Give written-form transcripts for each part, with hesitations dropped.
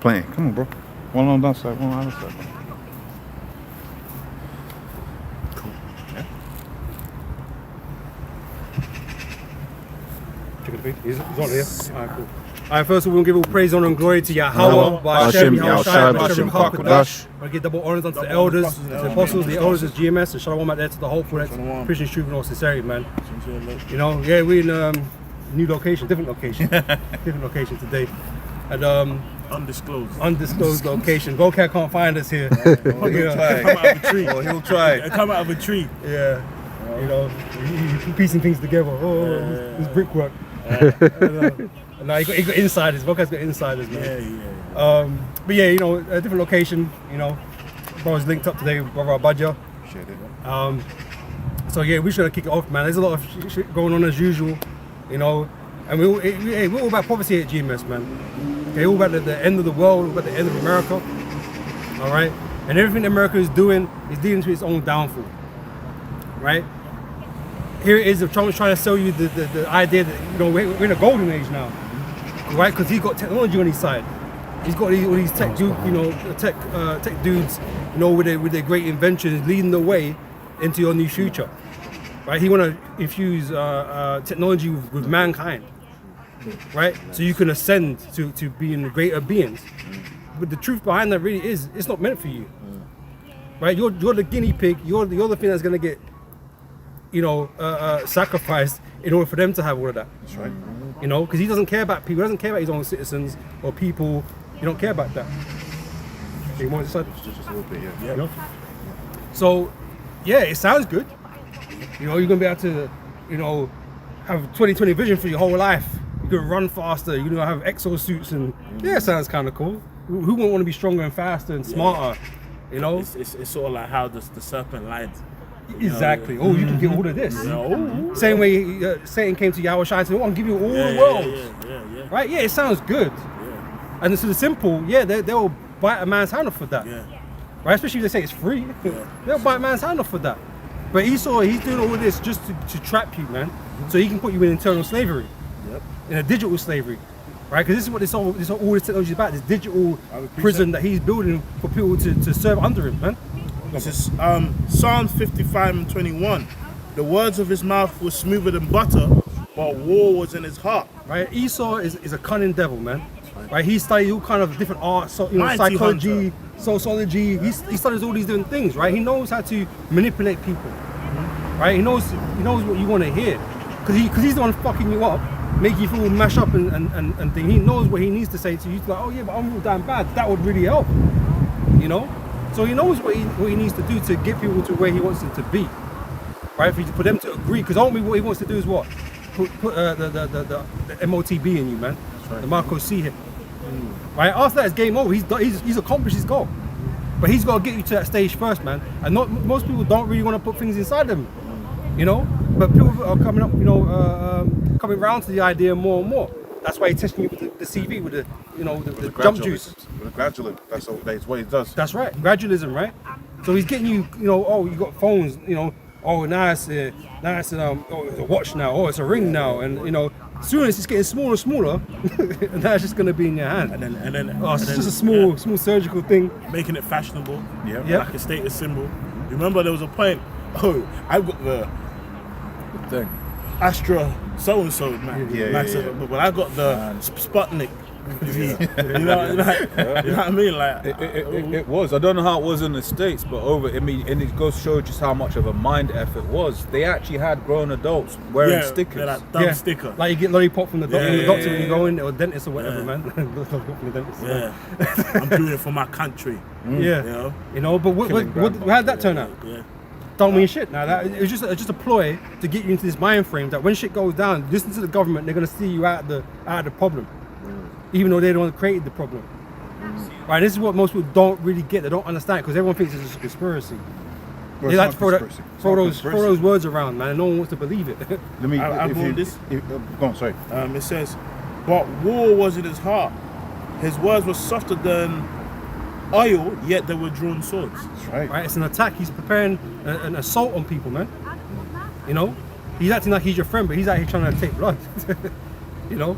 playing. Come on, bro. One on that side, one on the other side. Cool. Yeah. He's on here. Alright, cool. Alright, first of all, we'll give all praise, honor, and glory to Yahweh, Hashem, Hashem, Kakadash. We'll give double honors unto the elders, the apostles, the elders, the GMS, and shalom out there to the hopeful, that's Christian truth and all sincerity, man. You know, yeah, we're in new location, different location today. And undisclosed location. Gocat can't find us here. He'll try. Come out of a tree. He'll try. Come out of a tree. Yeah. You know, you piecing things together. This brickwork. No, he got insiders. Gocat's got insiders, man. Yeah. But yeah, you know, a different location. You know, bro's linked up today with brother Abadja. So yeah, we should kick it off, man. There's a lot of shit going on as usual, you know, and we're all about poverty at GMS, man. Okay, all about the end of the world, all about the end of America. All right, and everything America is doing is leading to its own downfall. Right. Here it is. Trump's trying to sell you the idea that, you know, we're in a golden age now, right? Because he's got technology on his side. He's got all these tech dudes, you know, tech dudes, you know, with their great inventions, leading the way into your new future, right? He want to infuse technology with mankind, right? So you can ascend to being greater beings. But the truth behind that really is, it's not meant for you, right? You're the guinea pig. You're the thing that's gonna get, you know, sacrificed in order for them to have all of that. That's right. You know, because he doesn't care about people. He doesn't care about his own citizens or people. He don't care about that. You want to decide? Just a little bit, yeah. You know? So, yeah, it sounds good. You know, you're gonna be able to, you know, have 20/20 vision for your whole life. You're gonna run faster. You're gonna have exosuits, and yeah, it sounds kind of cool. Who wouldn't want to be stronger and faster and smarter? You know, It's sort of like how the serpent lied. exactly. Oh, you can get all of this. Same way Satan came to Yahweh Shai and said, "I want to give you all the world." Yeah. Right? Yeah, it sounds good. Yeah. And so the simple, yeah, they will bite a man's hand off for that. Yeah. Right? Especially if they say it's free. They'll bite a man's hand off for that. But Esau, he's doing all of this just to trap you, man. So he can put you in internal slavery. Yep. In a digital slavery. Right? Because this is what all this technology is about, this digital prison that he's building for people to serve under him, man. This is Psalm 55:21. The words of his mouth were smoother than butter, but war was in his heart. Right? Esau is a cunning devil, man. Right? He studies all kind of different arts, so, you know, Mighty psychology, hunter. sociology. He studies all these different things, right? He knows how to manipulate people. Right? He knows what you want to hear. Because he's the one fucking you up, make you feel mash up and thing. He knows what he needs to say to you. He's like, oh yeah, but I'm real damn bad. That would really help. You know? So he knows what he needs to do to get people to where he wants them to be, right? For them to agree, because ultimately what he wants to do is what? Put the MOTB in you, man. Right. The Marco C hit. Right? After that, it's game over. He's accomplished his goal, but he's got to get you to that stage first, man. And most people don't really want to put things inside them, you know. But people are coming up, you know, coming around to the idea more and more. That's why he's testing you with the CV, with the, you know, the jump juice. With the gradualism. That's what he does. That's right, gradualism, right? So he's getting you, you know, oh, you got phones, you know, oh, now it's a watch now, oh, it's a ring now, and you know, soon as it's getting smaller and smaller, and now it's just gonna be in your hand. And then it's just a small surgical thing. Making it fashionable. Yeah. Like a status symbol. Remember, there was a point. Oh, I've got the Thing. Astra so and so, man. But when I got the Sputnik, you know what I mean? Like It was. I don't know how it was in the States, but and it goes to show just how much of a mind F it was. They actually had grown adults wearing stickers. Yeah, that dumb sticker. Like you get lollipop from the doctor when you go in, or dentist or whatever, Yeah. man. Lollipop from the dentist. Yeah, I'm doing it for my country. Yeah, you know. But how did that turn out? Yeah. Don't mean shit. Now that it was just a ploy to get you into this mind frame that when shit goes down, listen to the government. They're gonna see you out of the problem, even though they're the one that created the problem. Right. This is what most people don't really get. They don't understand because everyone thinks it's just a conspiracy. Well, They like it's to not conspiracy. throw those words around, man, and no one wants to believe it. Let me. I bought this. Go on, sorry. It says, but war was in his heart. His words were softer than oil, yet they were drawn swords. That's right. Right, it's an attack. He's preparing an assault on people, man. You know, he's acting like he's your friend, but he's out here trying to take blood. You know,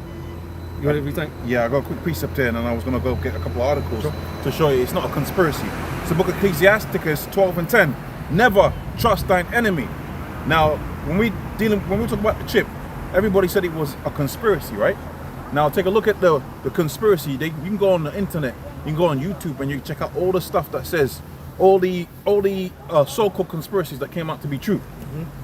You want to think? Yeah, I got a quick precept here, and then I was gonna go get a couple of articles to show you it's not a conspiracy. It's the book of Ecclesiasticus 12:10. Never trust thine enemy. Now, when we talk about the chip, everybody said it was a conspiracy, right? Now, take a look at the conspiracy. You can go on the internet, you can go on YouTube, and you can check out all the stuff that says all the so-called conspiracies that came out to be true.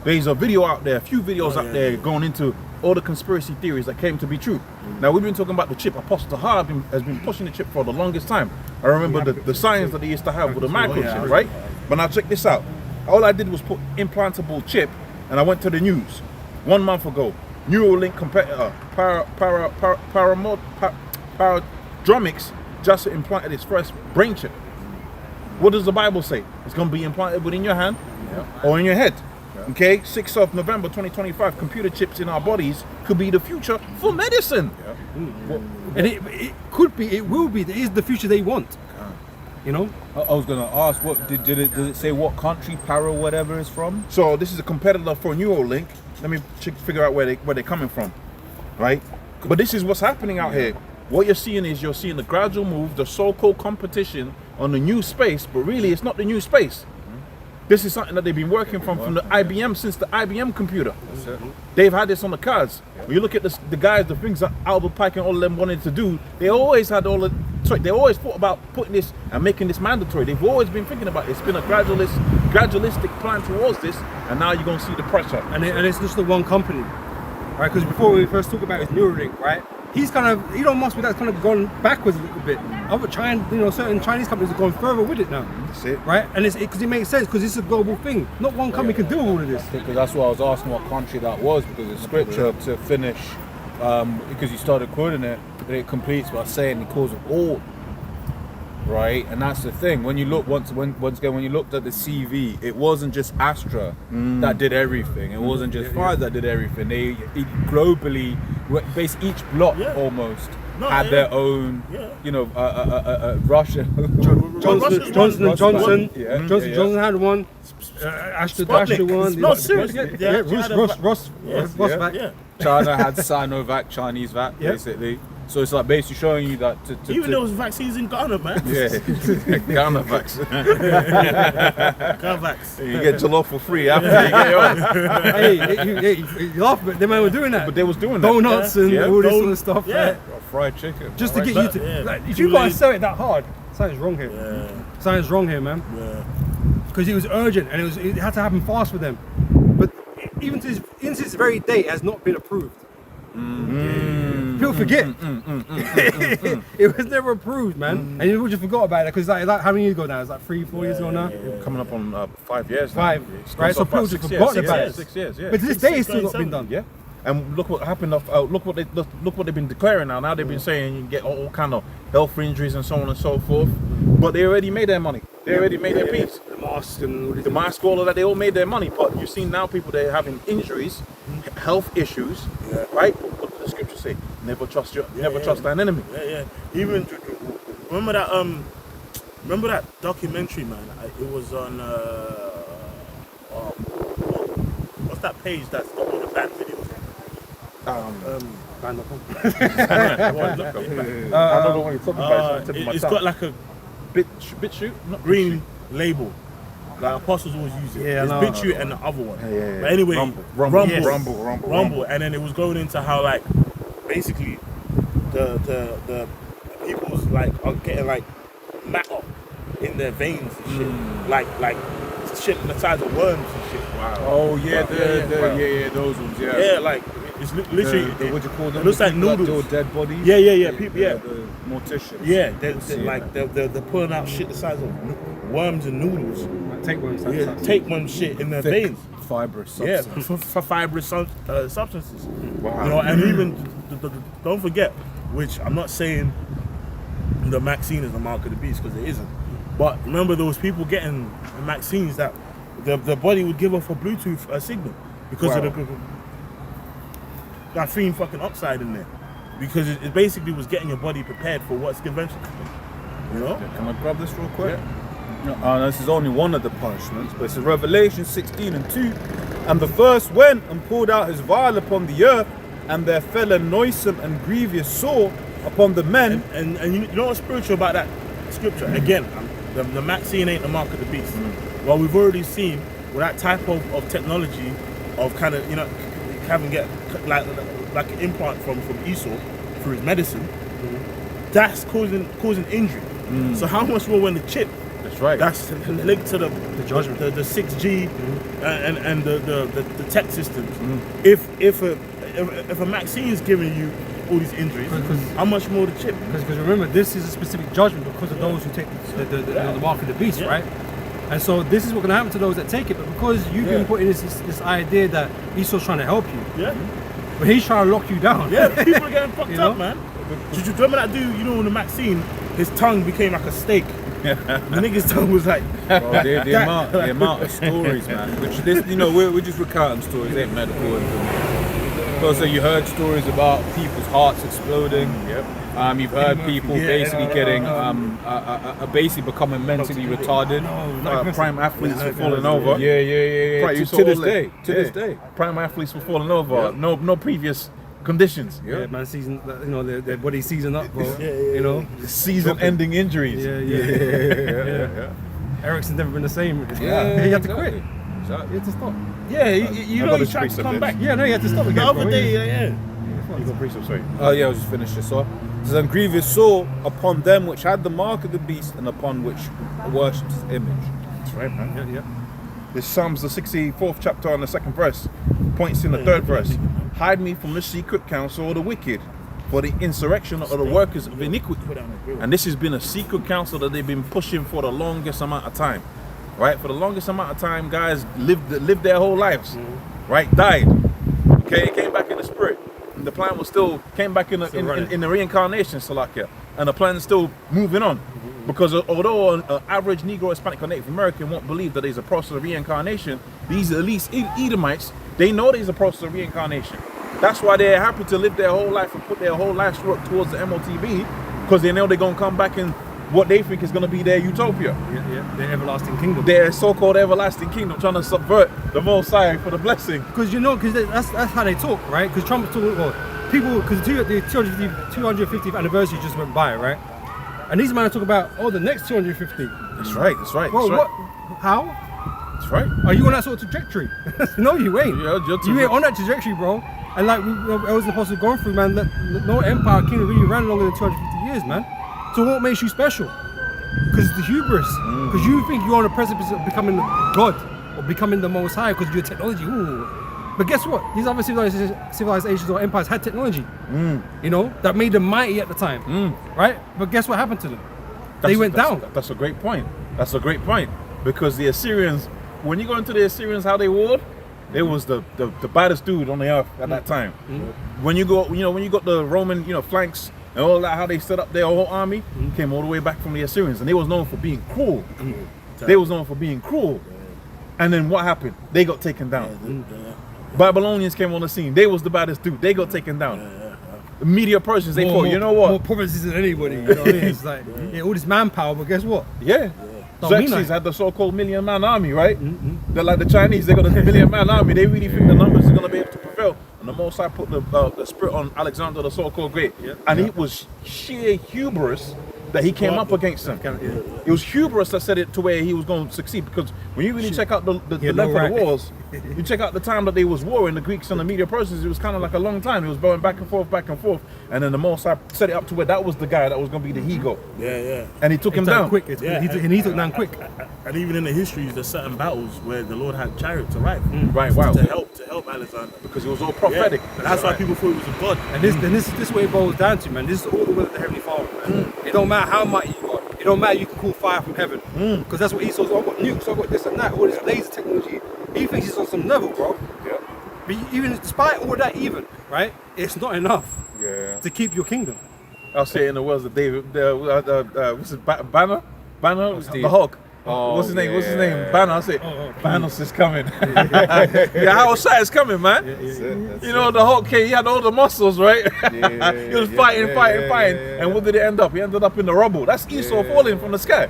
There's a video out there, a few videos out there going into all the conspiracy theories that came to be true. Now, we've been talking about the chip. Apostle Har has been pushing the chip for the longest time. I remember the science that they used to have with the microchip, right? But now check this out. All I did was put implantable chip, and I went to the news 1 month ago. Neuralink competitor Paradromics just implanted its first brain chip. What does the Bible say? It's going to be implanted within your hand or in your head. Okay, 6th of November 2025, computer chips in our bodies could be the future for medicine. And it could be, it will be, it is the future they want. You know? I was gonna ask, what did it say what country Para whatever is from? So this is a competitor for Neuralink. Let me figure out where they're coming from, right? But this is what's happening out here. What you're seeing is you're seeing the gradual move, the so-called competition on the new space, but really it's not the new space. This is something that they've been working from the IBM since the IBM computer. They've had this on the cards. When you look at the guys, the things that Albert Pike and all of them wanted to do, they always had they always thought about putting this and making this mandatory. They've always been thinking about it. It's been a gradualistic plan towards this, and now you're going to see the pressure. And it's just the one company, right? Because before we first talked about his Neuralink, right? He's kind of, Elon Musk with that's kind of gone backwards a little bit. Other certain Chinese companies have gone further with it now. That's it. Right? And it's because it makes sense because it's a global thing. Not one company can do all of this. Because that's what I was asking what country that was, because the scripture to finish, because you started quoting it, but it completes by saying the cause of all. Right, and that's the thing. When you look once again, when you looked at the CV, it wasn't just Astra that did everything. It wasn't just Pfizer that did everything. They globally, each block almost had their own. You know, Russia. Johnson & Johnson. Yeah, Johnson had one. Astra one. No, seriously. Ross back. China had Sinovac, Chinese vac, basically. So it's like basically showing you that even there was vaccines in Ghana, man. Yeah, Ghana vax. Ghana vax. You get jollof for free after you get yours. Hey, you laugh, but the man were doing that. But they was doing that. Donuts and all this sort of stuff. Yeah. fried chicken. Just to get you to, like, if you guys sell it that hard, something's wrong here. Something's wrong here, man. Because it was urgent and it had to happen fast for them. But even to this very day, it has not been approved. People forget. It was never approved, man. And people just forgot about it because like how many years ago now? It's like 3-4 years ago now. Coming up on 5 years. 5, right? So people just forgot about it. 6 years, yeah. But to this day, it's still not been done. Yeah. And look what happened. Look what they've been declaring now. Now they've been saying you can get all kind of health injuries and so on and so forth. But they already made their money. They already made their peace. The mask and the mask, all of that. They all made their money. But you see now people they're having injuries, health issues, right? What does the scripture say? Never trust thine enemy. Even remember that documentary, man. It was on what's that page that's got all the bad videos? Band.com. I don't know what you're talking about. It's got like a BitChute, not green label. Like Apostles always use it. Yeah, it's no. BitChute and the other one. Yeah. But anyway, Rumble. And then it was going into how like basically the people's like are getting like matter in their veins and shit. Like shit the size of worms and shit. Wow. Oh yeah, those ones. Yeah, like it's literally what do you call them? It looks like People that noodles. do dead bodies. Yeah. People, The morticians. Yeah, they're pulling out shit the size of worms and noodles. Tapeworms. Tapeworm shit in their veins. Fibrous substance. For fibrous substances. Wow. You know, and even don't forget, which I'm not saying the vaccine is the mark of the beast because it isn't. But remember, there was people getting vaccines that the body would give off a Bluetooth signal because of the graphene fucking oxide in there. Because it basically was getting your body prepared for what's conventional. You know? Can I grab this real quick? This is only one of the punishments, but it's in Revelation 16:2. And the first went and poured out his vial upon the earth, and there fell a noisome and grievous sore upon the men. And you know what's spiritual about that scripture? Again, the Maxine ain't the mark of the beast. Well, we've already seen with that type of technology of kind of, you know, having get like an implant from Esau through his medicine, that's causing injury. So how much more when the chip? That's right. That's linked to the judgment, the 6G, and the tech systems. If a Maxine is giving you all these injuries, how much more the chip? Because remember, this is a specific judgment because of those who take the mark of the beast, right? And so this is what's going to happen to those that take it. But because you've been put in this idea that Esau's trying to help you, but he's trying to lock you down. Yeah, people are getting fucked You know? up, man. Did you remember that dude? You know, in the Maxine, his tongue became like a steak. The nigga's tongue was like. Bro, the amount of stories, man. Which this, you know, we're just recounting stories, ain't medical information. So you heard stories about people's hearts exploding. You've heard people basically getting, basically becoming mentally retarded. Prime athletes were falling over. Yeah. Right, you saw To this all day. that. To this day. Prime athletes were falling over. No previous conditions. Yeah, man, season, you know, their body season up, bro. You know, Season-ending injuries. Yeah. Ericsson's never been the same. He had to quit. Exactly. He had to stop. Yeah, you know, he tried to come back. Yeah, no, he had to stop again. The other bro. day, You got precept, sorry. Oh yeah, I'll just finish this off. It says, and grievous sore upon them which had the mark of the beast and upon which worshipped his image. That's right, man. Yeah. This Psalms, the 64th chapter on the 2nd verse, points in the 3rd verse. Hide me from the secret counsel of the wicked, for the insurrection of the workers of iniquity. And this has been a secret counsel that they've been pushing for the longest amount of time. Right? For the longest amount of time, guys lived their whole lives. Right? Died. Okay? Came back in the spirit. And the plan was came back in the reincarnation, Salakia. And the plan is still moving on. Because although an average Negro, Hispanic, or Native American won't believe that there's a process of reincarnation, these at least Edomites, they know there's a process of reincarnation. That's why they're happy to live their whole life and put their whole life's work towards the MOTB, because they know they're going to come back in what they think is going to be their utopia. Yeah, their everlasting kingdom. Their so-called everlasting kingdom, trying to subvert the Most High for the blessing. Because that's how they talk, right? Because Trump's talking, people, because the 250th anniversary just went by, right? And these men are talking about, the next 250. That's right. Well, right. what? How? That's right. Are you on that sort of trajectory? No, you ain't. Yeah, You ain't on that trajectory, bro. And like I was supposed to go through, man, that no empire kingdom really ran longer than 250 years, man. So what makes you special? Because it's the hubris. Because you think you're on the precipice of becoming God or becoming the Most High because of your technology. Ooh. But guess what? These other civilizations or empires had technology, you know, that made them mighty at the time, right? But guess what happened to them? They went down. That's a great point. Because the Assyrians, when you go into the Assyrians, how they warred, they was the baddest dude on the earth at that time. When you go, when you got the Roman, flanks and all that, how they set up their whole army, came all the way back from the Assyrians, and they was known for being cruel. And then what happened? They got taken down. Babylonians came on the scene. They was the baddest dude. They got taken down. The Media Persians, they thought, you know what? More provinces than anybody. You know what I mean? It's like all this manpower, but guess what? Yeah. Don't mean Xerxes that. had the so-called million-man army, right? They're like the Chinese. They got a million-man army. They really think the numbers are going to be able to prevail. And the Most High put the spirit on Alexander, the so-called great. And it was sheer hubris that he came up against them. It was hubris that said it to where he was going to succeed. Because when you really check out the length of the wars, you check out the time that they was warring, the Greeks and the Media Persians, it was kind of like a long time. It was going back and forth. And then the Most High set it up to where that was the guy that was going to be the he-goat. Yeah. And he took him down. Quick. He took down quick. And even in the histories, there's certain battles where the Lord had chariots arrive. Right, wow. To help Alexander. Because it was all prophetic. And that's why people thought he was a god. And this is what it boils down to, man. This is all the will of the Heavenly Father, man. It don't matter how mighty you got. It don't matter you can call fire from heaven. Because that's what Esau's, I've got nukes, I've got this and that, all this laser technology. He thinks he's on some level, bro. Yeah. But even despite all that right, it's not enough to keep your kingdom. I'll say it in the words of David, what's his Banner? The Hulk. Oh, What's his name? yeah. Banner. I say, Thanos is coming. Howard Shire is coming, man. The Hulk came, he had all the muscles, right? He was fighting. And what did it end up? He ended up in the rubble. That's Esau falling from the sky.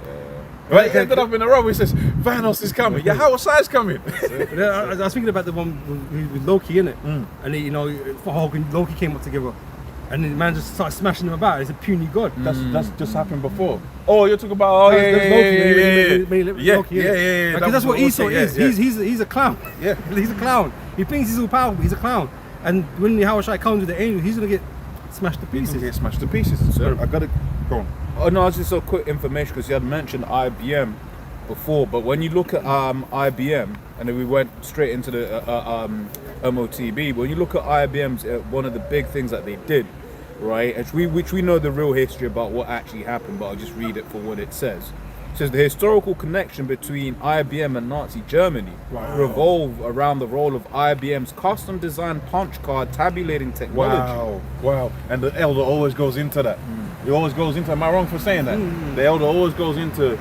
Right, he ended up in a row. He says, Thanos is coming. Yeah, how size coming? I was thinking about the one with Loki in it, and he, Hulk and Loki came up together, and the man just started smashing him about. He's a puny god. That's just happened before. Oh, you're talking about yeah. Because that's what Esau is. Yeah. He's a clown. Yeah. He's a clown. He thinks he's all powerful. He's a clown. And when the Hawashai comes with the angel, he's gonna get smashed to He's pieces. gonna get smashed to pieces. So I gotta go on. Oh no, it's just a quick information because you had mentioned IBM before, but when you look at IBM, and then we went straight into the MOTB. When you look at IBM's, one of the big things that they did, right, which we know the real history about what actually happened, but I'll just read it for what it says. It says the historical connection between IBM and Nazi Germany revolve around the role of IBM's custom-designed punch card tabulating technology. Wow. And the elder always goes into that. He always goes into. Am I wrong for saying that? The elder always goes into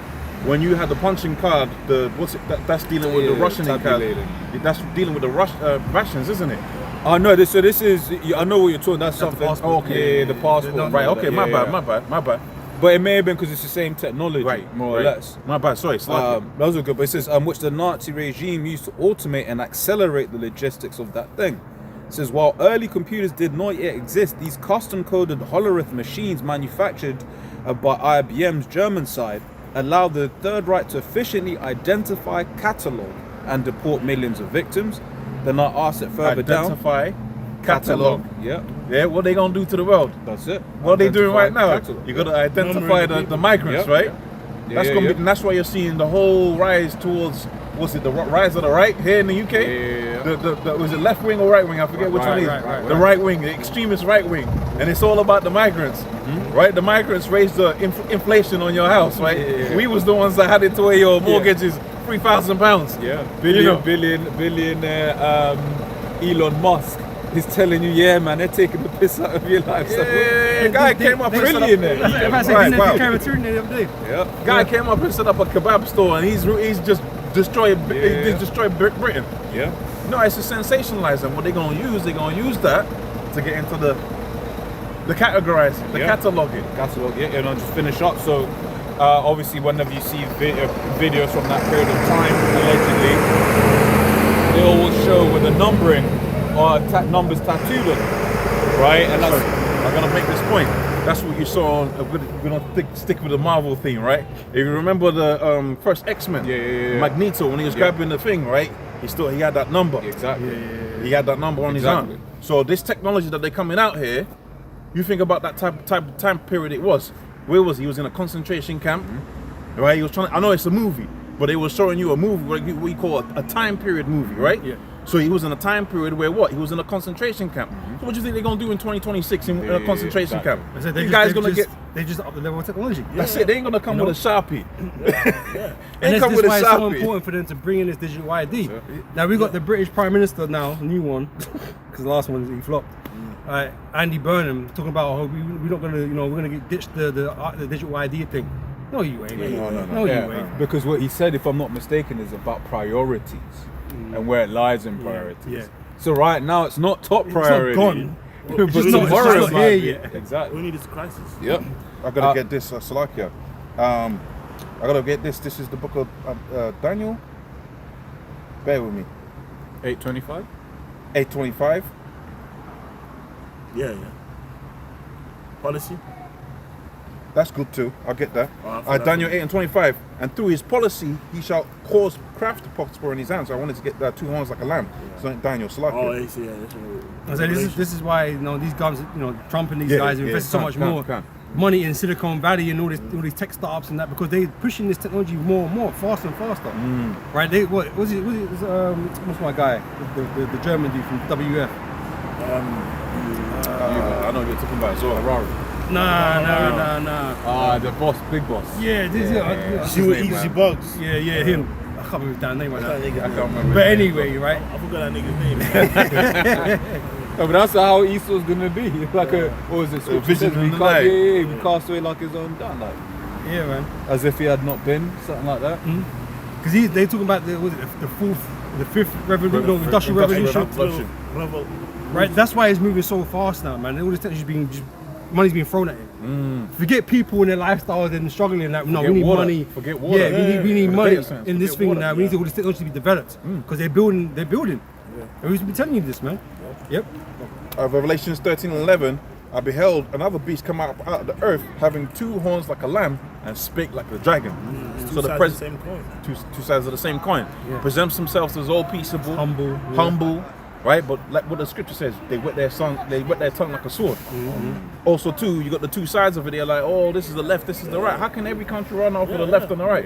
when you had the punching card. That's dealing with the Russian card. tabulating. That's dealing with the Russians, isn't it? Oh no, this is. I know what you're talking. That's something. passport. Yeah, the passport. Right. Okay. Yeah, My bad. But it may have been because it's the same technology, more or right. less. My bad. Sorry. Those are good. But it says which the Nazi regime used to automate and accelerate the logistics of that thing. It says while early computers did not yet exist, these custom-coded Hollerith machines manufactured by IBM's German side allowed the Third Reich to efficiently identify, catalog, and deport millions of victims. Then I asked it further down. Identify, catalog. Yeah, Yeah. What they gonna do to the world? that's it. What are they doing right now? Catalog. You gotta identify the migrants, Yeah. right? That's Yeah, gonna yeah. be, and that's why you're seeing the whole rise towards the rise of the right here in the UK? Yeah. The was it left wing or right wing? I forget which one it is. right. The right wing, the extremist right wing, and it's all about the migrants, right? The migrants raised the inflation on your house, right? Yeah. We was the ones that had it to where your mortgage is £3,000. Yeah, You know. billionaire Elon Musk is telling you, yeah, man, they're taking the piss out of your life. Yeah, guy came up and set up. Trillionaire. Yeah, Guy came up and set up a kebab store, and he's just destroyed Britain. yeah. No, it's to sensationalize them. What they're gonna use that to get into the categorizing, the Yeah. cataloging. Catalog, yeah, and I'll just finish up. So, obviously, whenever you see videos from that period of time, allegedly, they all will show with the numbering or numbers tattooed on it, right? And that's I'm gonna make this point. That's what you saw on. We're gonna stick with the Marvel theme, right? If you remember the first X-Men, Yeah. Magneto, when he was grabbing the thing, right? He had that number. exactly. He had that number on Exactly. his arm. So this technology that they're coming out here, you think about that time period it was. Where was he? He was in a concentration camp, right? He was trying. I know it's a movie, but they were showing you a movie, what you call a time period movie, right? Yeah. So he was in a time period where what? He was in a concentration camp. So what do you think they're gonna do in 2026 in a concentration exactly. camp? You guys gonna get. They just up the level of technology. That's it. They ain't gonna come with a Sharpie. And come this with is a why it's so Sharpie. important for them to bring in this digital ID. Now we got the British Prime Minister now, new one, because the last one he flopped. Andy Burnham talking about how we're not gonna, we're gonna ditch the digital ID thing. No, you ain't. No, Yeah, you ain't. because what he said, if I'm not mistaken, is about priorities and where it lies in priorities. yeah. So right now, it's not top It's not priority. gone. But It's just not- tomorrow it's it not might here be. yet. Exactly. We need this crisis. Yep. I gotta get this, Salakia. I gotta get this. This is the book of Daniel. Bear with me. 825. 8:25. Yeah. Policy. That's good too. I'll get that. Oh, I thought Daniel that 8:25. And through his policy, he shall cause craft to prosper in his hands. So I wanted to get that 2 horns like a lamb. So Daniel, Salakia. Oh, yeah. That's I said, this is why these guys, Trump and these Yeah, guys yeah, invest so much more can. money in Silicon Valley and all these tech startups and that because they're pushing this technology more and more, faster and faster. Right? What's my guy, the German dude from WF? I know what you're talking about as well. Ferrari. Nah. The boss, big boss. Yeah, See what eats your bugs. yeah, him. I can't remember that name right That now. nigga's I name. can't remember. But anyway, right? I forgot that nigga's name. No, but that's how Esau's gonna be. Like what was it? vision Says in we the cast- night. yeah, we cast away like his own dad, like Yeah, man. as if he had not been, something like that. Because they talking about the fifth revolution, industrial revolution. Revolution. Right, that's why it's moving so fast now, man. All this technology is being just money's being thrown at it. Forget people in their lifestyles and struggling. Like, no, we Forget need water. money. Forget water. Yeah, we need For the money data centers. in this Forget thing water. now. We need all this technology to be developed because they're building. And we've been telling you this, man. Yep. Revelations 13:11, I beheld another beast come out of the earth, having 2 horns like a lamb and spake like the dragon. Two So the sides of pres- the same coin. two sides of the same coin. Yeah. Presents themselves as all peaceable, Humble. right? But like what the scripture says, they wet their tongue like a sword. Also, too, you got the 2 sides of it. They're like, oh, this is the left, this is the right. How can every country run off with the left and the right?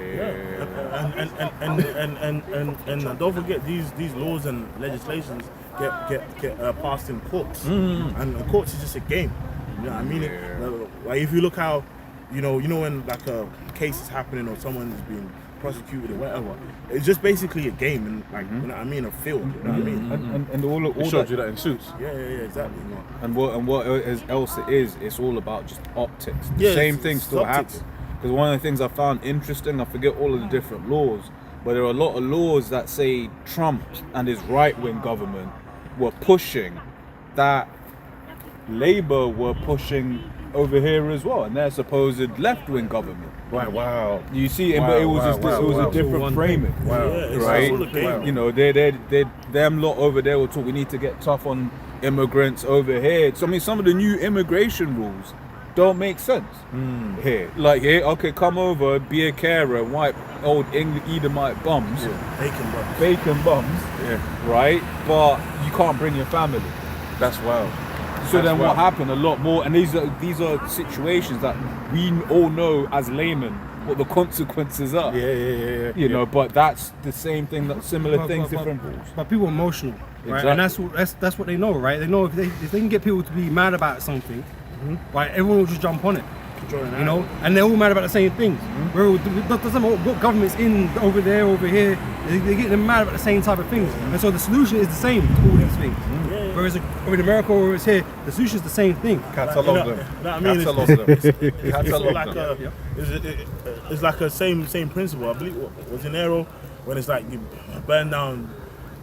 And don't forget these laws and legislations get passed in courts, and the courts is just a game. You know what I mean? Like if you look how, you know when like a case is happening or someone is being prosecuted or whatever, it's just basically a game and like you know what I mean, a field. You know what I mean? And all It showed that, you that in Suits. Yeah, exactly. and what else it is, it's all about just optics. The Yeah, same it's thing still optics. happens. Because one of the things I found interesting, I forget all of the different laws, but there are a lot of laws that say Trump and his right-wing government were pushing that Labour were pushing over here as well, and their supposed left-wing government. Right, wow. You see, but it was just it was a different One framing. Yeah, it's Right. all a game. You know, they them lot over there were talking, we need to get tough on immigrants over here. So I mean, some of the new immigration rules don't make sense here. Like here, okay, come over, be a carer, wipe old Edomite bums, bacon bums, right? But you can't bring your family. That's wild. So That's then what wild. happened? A lot more, and these are situations that we all know as laymen what the consequences are. Yeah. You know, but that's the same thing, that similar But- things, but- different rules. But people are emotional, right? Exactly. And that's what they know, right? They know if they can get people to be mad about something, right? Everyone will just jump on it, you know. And they're all mad about the same things. It doesn't matter what government's in over there, over here. They get them mad about the same type of things, and so the solution is the same to all these things. Whereas in America or it's here, the solution is the same thing. Catalog them. You know what I mean? Catalog them. It's Catalog sort of like them. it's like a same principle. I believe it was in Nero when it's like you burn down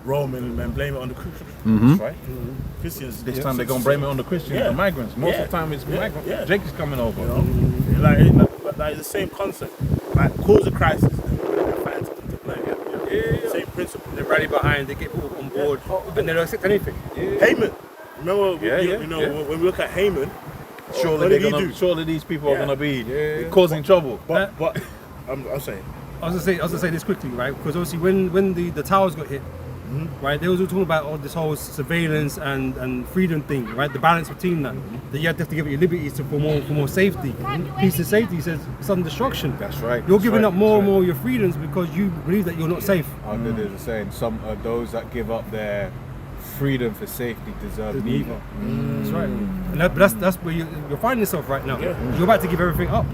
Rome and blame it on the Christians. That's right. Christians. This time they're gonna blame it on the Christians, Yeah. the migrants. Most Yeah. of the time it's Yeah. migrants. Yeah. Jake is coming over. You know, like the same concept. Like cause a crisis. Same principle. They rally behind, they get people on board, and they don't accept anything. Haman. Remember, Yeah, you know, yeah. when we look at Haman, Surely what they're did he gonna. do? Surely these people are Yeah. gonna be causing trouble. But I'm saying. I was gonna say this quickly, right? Because obviously when the towers got hit, right, they was all talking about all this whole surveillance and freedom thing, right? The balance between that. That you have to give up your liberties for more safety. Peace and safety says sudden destruction. That's right. You're That's giving right. up more and That's more of your freedoms because you believe that you're not safe. There's a saying, some those that give up their freedom for safety deserve neither. That's right. And that's where you're finding yourself right now. You're about to give everything up.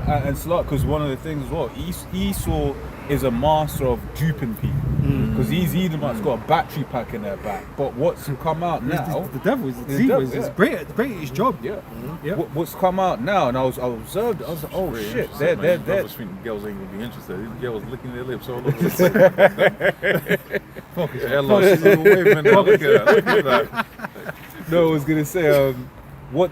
And it's like, because one of the things as well, Esau is a master of duping people. Because these Edomites got a battery pack in their back. But what's come out now? The devil is The the devil. devil, It's yeah. great. It's great at his job. Yeah. Yeah. What's come out now? And I observed it. I was like, oh shit, they're Brothers think girls ain't gonna be interested. These girls licking their lips all over the place. Hello, she's a little waving now. Look at that. Look at that. No, I was gonna say what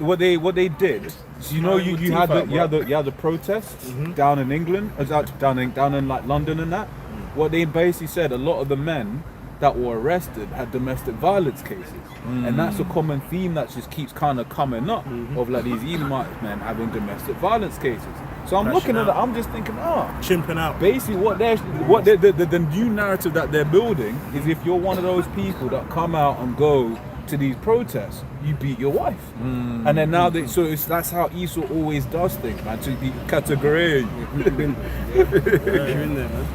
they did. So you know you had the protests down in England, down in like London and that. What they basically said, a lot of the men that were arrested had domestic violence cases, and that's a common theme that just keeps kind of coming up of like these Edomite men having domestic violence cases. So I'm looking at it, I'm just thinking, Chimping out. basically the new narrative that they're building is if you're one of those people that come out and go to these protests, you beat your wife. And then now that's how Esau always does things, man, to be category. You're in there, man.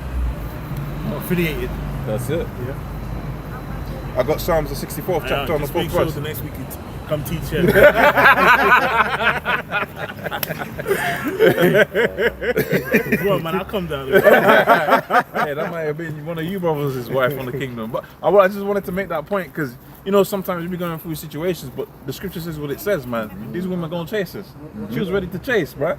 Affiliated. That's it. I got Psalms the 64th chapter on the Just 4th make sure verse. the next week you come teach here. Come on, man, I'll come down. Hey, that might have been one of you brothers' wife on the kingdom. But I just wanted to make that point because, you know, sometimes we going through situations, but the scripture says what it says, man. These women going to chase us. She was ready to chase, bruh.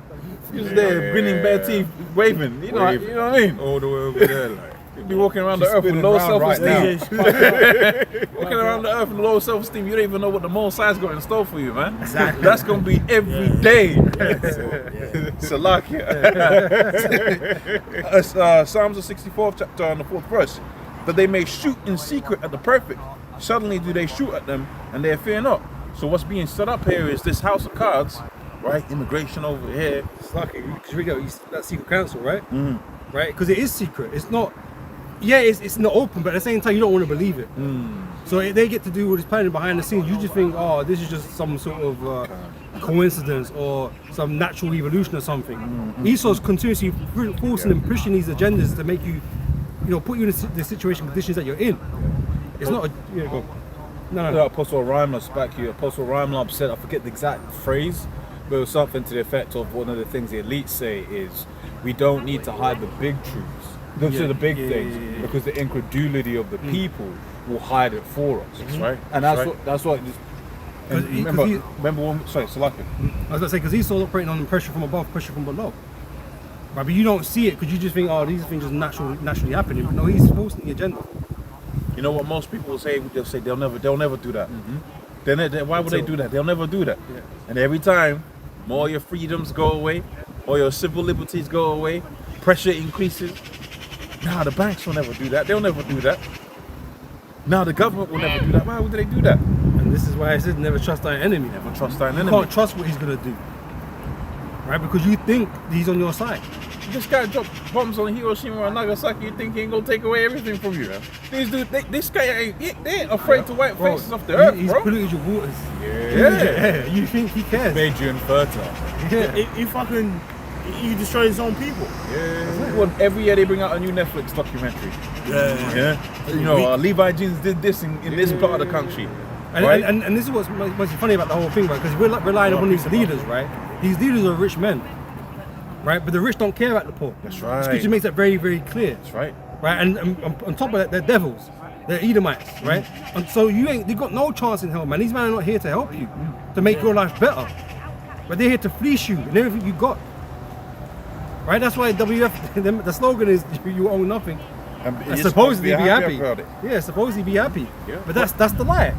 She was there, grinning bare teeth, waving. You know what I mean? All the way over there, like. You'd be walking around the She's earth with spinning low round right self-esteem. Yeah, Walking around the earth with low self-esteem, you don't even know what the Most High's got in store for you, man. Exactly. That's gonna be every day. Salakia. Psalms the 64th chapter and the 4th verse. That they may shoot in secret at the perfect. Suddenly do they shoot at them, and they fear not. So what's being set up here is this house of cards, right? Immigration over here. It's like because we got that secret council, right? Right? Because it is secret. It's not. Yeah, it's not open, but at the same time, you don't want to believe it. So if they get to do all this planning behind the scenes, you just think, oh, this is just some sort of coincidence or some natural evolution or something. Esau's continuously forcing and pushing these agendas to make you, put you in the situation conditions that you're in. It's not a, go. No. Apostle Rhymeless back here. Apostle Rhymeless said, I forget the exact phrase, but it was something to the effect of one of the things the elites say is, we don't need to hide the big truths. Those are the big things, because the incredulity of the people will hide it for us. That's right. And that's what. And remember when? Sorry, Salaki. I was going to say, because Esau's operating on pressure from above, pressure from below. Right, but you don't see it because you just think, oh, these things just naturally happening. But no, he's forcing the agenda. You know what most people will say? They'll say they'll never do that. Why would they do that? They'll never do that. Yeah. And every time, more your freedoms go away, or your civil liberties go away, pressure increases. Nah, the banks will never do that. They'll never do that. Nah, the government will never do that. Why would they do that? And this is why I said never trust thy enemy. Never trust thine You enemy. can't trust what he's going to do. Right? Because you think he's on your side. This guy dropped bombs on Hiroshima and Nagasaki. You think he ain't gonna take away everything from you? Man? These dude, this guy they ain't afraid to wipe faces off the earth, He's bro. polluted your waters. Yeah. You think he cares? Made you infertile. Yeah. He destroyed his own people. Well, every year they bring out a new Netflix documentary. Yeah. You know, Levi Jeans did this in this part of the country. Right? And this is what's funny about the whole thing, right? Because we're relying upon these leaders, right? These leaders are rich men, right? But the rich don't care about the poor. That's right. Scripture makes that very, very clear. That's right. Right? And on top of that, they're devils. They're Edomites, right? And so they got no chance in hell, man. These men are not here to help you, to make your life better. But they're here to fleece you and everything you got. Right? That's why WF, the slogan is, you own nothing. And Supposedly be happy. about it. Yeah, supposedly be happy. Yeah. But that's the lie.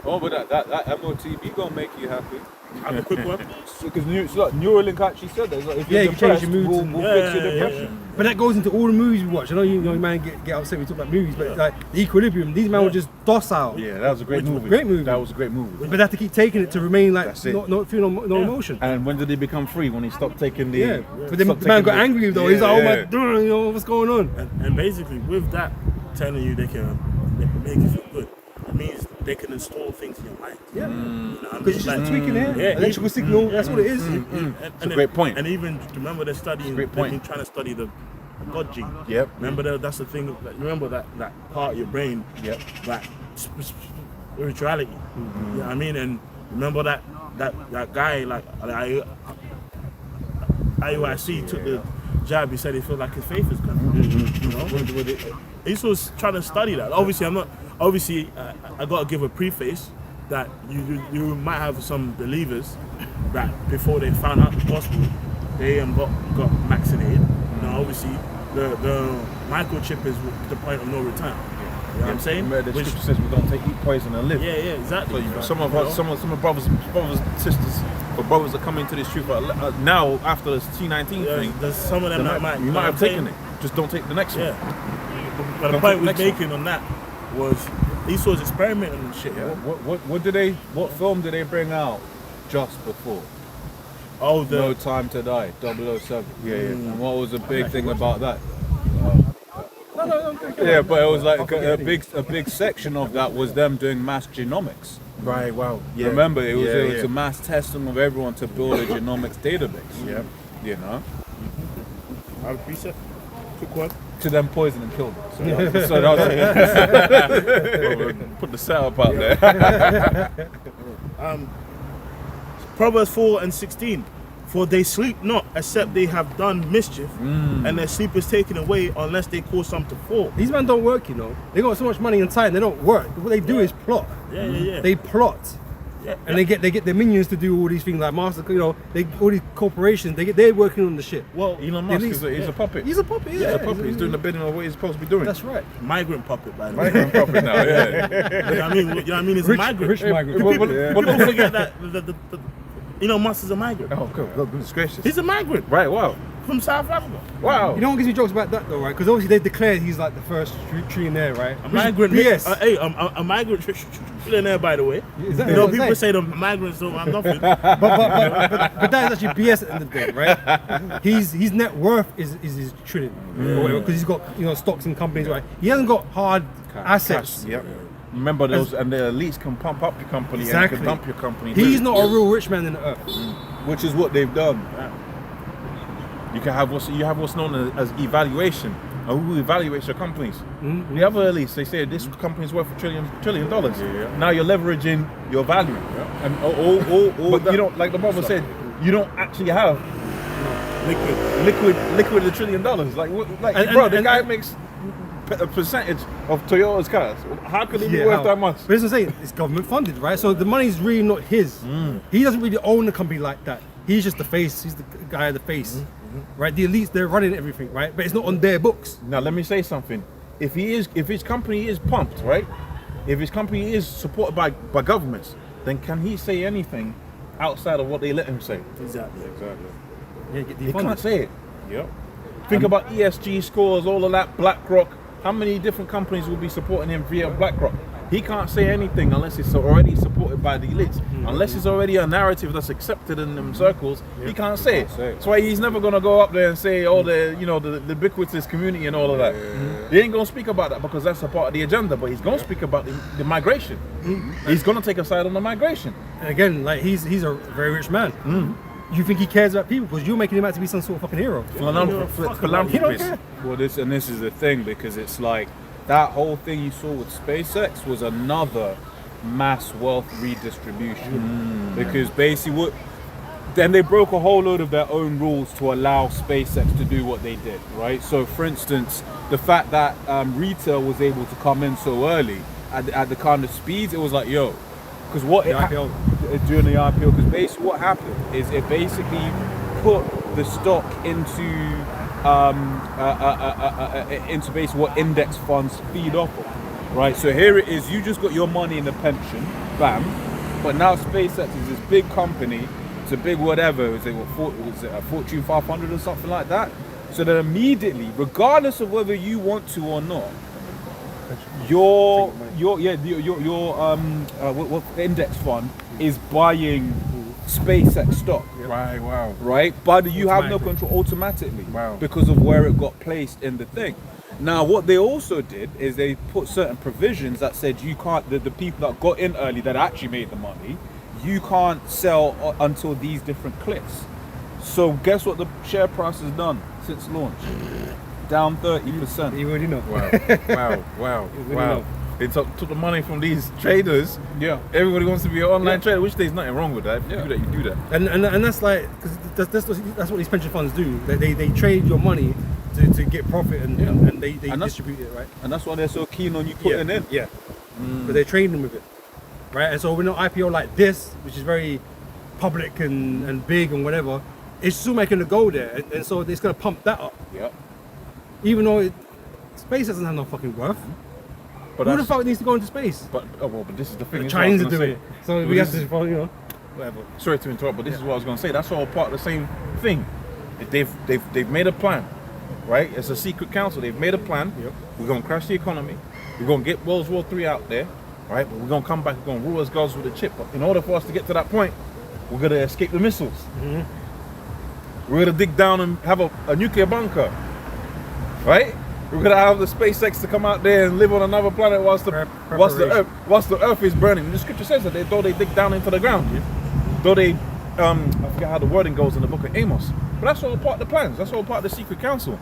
Oh, but that MOTB gonna make you happy. I have a quick one. Because Neuralink actually said that. It's like, if Yeah, you're you can change depressed, your moods we'll and- fix your depression. But that goes into all the movies we watch. I know you man get upset when we talk about movies, but like the equilibrium, these men were just docile. Yeah, that was a great movie. Great movie. That was a great movie. But they have to keep taking it to remain like That's it. not feel no emotion. And when did he become free? When he stopped taking the. Yeah. But then stopped the man taking got angry though. He's like, oh my god, what's going on? And basically, with that, telling you they can make you feel good, it means they can install things in your mind. Yeah. You know what I mean? Because it's just a tweaking here. Yeah, Electrical signal, that's what it is. It's a great point. And even remember they're studying. great They've point. been trying to study the God gene. Yep. Remember that's the thing. Remember that part of your brain. Yep. That spirituality. You know what I mean? And remember that guy like IUIC took the jab. He said he felt like his faith is gone. You know. He was trying to study that. Obviously, I'm not. Obviously, I gotta give a preface that you might have some believers that before they found out the gospel, they got vaccinated. Now, obviously, the microchip is the point of no return. You know what I'm saying? Remember the scripture says we don't eat poison and live. Yeah, exactly. So some of us, some of the brothers and sisters, for brothers that come into this truth now after this T19 thing, There's some of them that might. you might have taken it. Just don't take the next one. Yeah. But the Don't point take we're the next making on that was Esau's experimenting and shit. Yeah. What film did they bring out just before? Oh, No Time to Die, 007. Yeah. And what was the big thing about that? No. Yeah, but it was like a big section of that was them doing mass genomics. Right. Wow. Yeah. Remember, it was Yeah. a mass testing of everyone to build a genomics database. Yeah. You know, I'll reset. Quick one. to them poison and kill them. So that was put the setup out there. Proverbs 4:16. For they sleep not, except they have done mischief, and their sleep is taken away unless they cause some to fall. These men don't work, They got so much money and time, they don't work. What they do is plot. Yeah. They plot. and they get their minions to do all these things like Master. You know, all these corporations. They're working on the shit. Well, Elon Musk is a puppet. He's a puppet. Yeah, He's a puppet. He's doing the bidding of what he's supposed to be doing. That's right. migrant puppet, by the way. Migrant puppet now, yeah. You know what I mean? You know what I mean? It's Rich- a migrant. rich migrant. People, Yeah. people forget that the Elon Musk is a migrant. Oh, goodness gracious. He's a migrant Right, wow. from South Africa. Wow. You know what gives me jokes about that though, right? Because obviously they declared he's like the first trillionaire, right? A migrant. Yes. A migrant trillionaire, by the way. Is that You know, what I'm people saying? say the migrants don't have nothing. but that is actually BS at the end of the day, right? His net worth is his trillion, because he's got stocks in companies, right? He hasn't got hard assets. Yep. Remember those, and the elites can pump up your company Exactly. and can dump your company. He's too. not a real rich man in the earth. Which is what they've done. You can have what's known as evaluation. And who evaluates your companies? Mm-hmm. The other elites, they say this company's worth $1 trillion. Now you're leveraging your value. And all But you don't, like the brother said, you don't actually have liquid $1 trillion. Like, the guy makes a percentage of Toyota's cars. How could he be worth that much? But as I say, it's government funded, right? So the money's really not his. He doesn't really own the company like that. He's just the face. He's the guy of the face, right? The elites, they're running everything, right? But it's not on their books. Now let me say something. If his company is pumped, right? If his company is supported by governments, then can he say anything outside of what they let him say? Exactly. Yeah, get He defunded. can't say it. Yep. Think about ESG scores, all of that, BlackRock. How many different companies will be supporting him via BlackRock? He can't say anything unless it's already supported by the elites. Unless it's already a narrative that's accepted in them circles, he can't say it. That's why he's never gonna go up there and say all the the ubiquitous community and all of that. He ain't gonna speak about that because that's a part of the agenda. But he's gonna speak about the migration. He's gonna take a side on the migration. And again, like he's a very rich man. You think he cares about people because you're making him out to be some sort of fucking hero. He don't Philanthropist. care. Well, this is the thing, because it's like that whole thing you saw with SpaceX was another mass wealth redistribution. Because basically then they broke a whole load of their own rules to allow SpaceX to do what they did, right? So for instance, the fact that retail was able to come in so early at the kind of speeds, it was like, yo, because what The IPO. during the IPO, because basically what happened is it basically put the stock into basically what index funds feed off of, right? So here it is, you just got your money in the pension, bam, but now SpaceX is this big company, it's a big whatever, was it a Fortune 500 or something like that? So then immediately, regardless of whether you want to or not, your index fund is buying SpaceX stock. Right. Wow. Right, but you have no Automatically. control automatically. Wow. Because of where it got placed in the thing. Now, what they also did is they put certain provisions that said you can't, the people that got in early that actually made the money, you can't sell until these different cliffs. So guess what the share price has done since launch? Down 30%. You already know. Wow. really know. They took the money from these traders. Yeah. Everybody wants to be an online trader, which there's nothing wrong with that. If Yeah. you do that. And that's like, because that's what these pension funds do. They trade your money to get profit and they And that's- distribute it, right? And that's why they're so keen on you putting in. Yeah. But they're trading with it, right? And so when an IPO like this, which is very public and big and whatever, it's still making a go there, and so it's gonna pump that up, Yeah. even though space doesn't have no fucking worth. But Who the that's, fuck needs to go into space? but this is the thing. The this is what I was Chinese are gonna doing say. it, so Well, we have this to follow, whatever. Sorry to interrupt, but this is what I was going to say. That's all part of the same thing. They've made a plan, right? It's a secret council. They've made a plan. Yep. We're going to crash the economy. We're going to get World War III out there, right? But we're going to come back. We're going to rule as gods with a chip. But in order for us to get to that point, we're going to escape the missiles. We're going to dig down and have a nuclear bunker, right? We're going to have the SpaceX to come out there and live on another planet whilst the Earth is burning. The scripture says that though they dig down into the ground, though they, I forget how the wording goes in the book of Amos, but that's all part of the plans. That's all part of the secret council,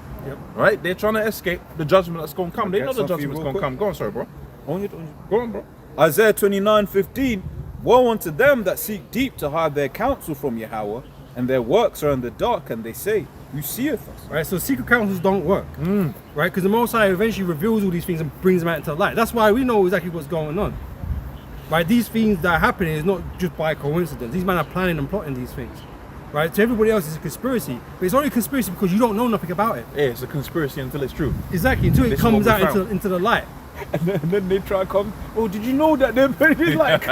right? They're trying to escape the judgment that's going to come. They know the judgment's going to come. Go on, sorry, bro. Go on, bro. Isaiah 29:15. Woe unto them that seek deep to hide their counsel from Yahweh, and their works are in the dark, and they say, who seeth us? Right, so secret councils don't work, right? Because the Most High eventually reveals all these things and brings them out into light. That's why we know exactly what's going on. right? These things that are happening is not just by coincidence. These men are planning and plotting these things, right? To everybody else, it's a conspiracy, but it's only a conspiracy because you don't know nothing about it. Yeah, it's a conspircy until it's true. Exactly, until it This is comes what we out found. into the light. And then they try to come. Oh, did you know that? It's like,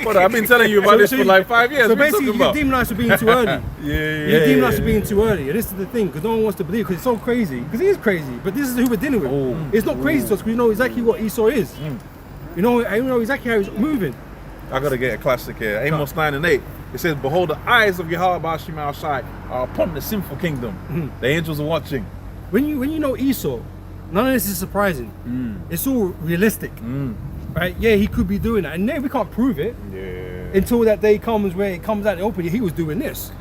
But I've been telling you about this for like 5 years. So What are you basically, talking you're about? demonized for being too early. Yeah. You're demonized for being too early, and this is the thing, because no one wants to believe, because it's so crazy. Because it is crazy, but this is who we're dealing with. Oh. It's not crazy to us, because we know exactly what Esau is. You know, I know exactly how he's moving. I gotta get a classic here. Amos 9:8. It says, "Behold, the eyes of Yahweh Bashim Al Shai are upon the sinful kingdom. The angels are watching." When you know Esau, none of this is surprising. It's all realistic, right? Yeah, he could be doing that, and we can't prove it until that day comes where it comes out in the open. He was doing this,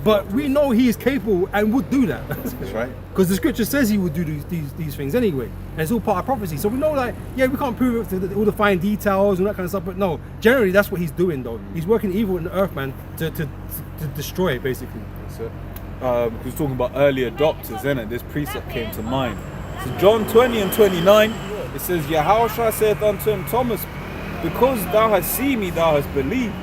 but we know he is capable and would do that. That's right. Because the scripture says he would do these things anyway, and it's all part of prophecy. So we know that, yeah, we can't prove it to all the fine details and that kind of stuff, but no, generally that's what he's doing though. He's working evil in the earth, man, to destroy it, basically. That's it. He was talking about early adopters, innit? This precept came to mind. So John 20 and 29, it says, Yahushua saith unto him, Thomas, because thou hast seen me, thou hast believed.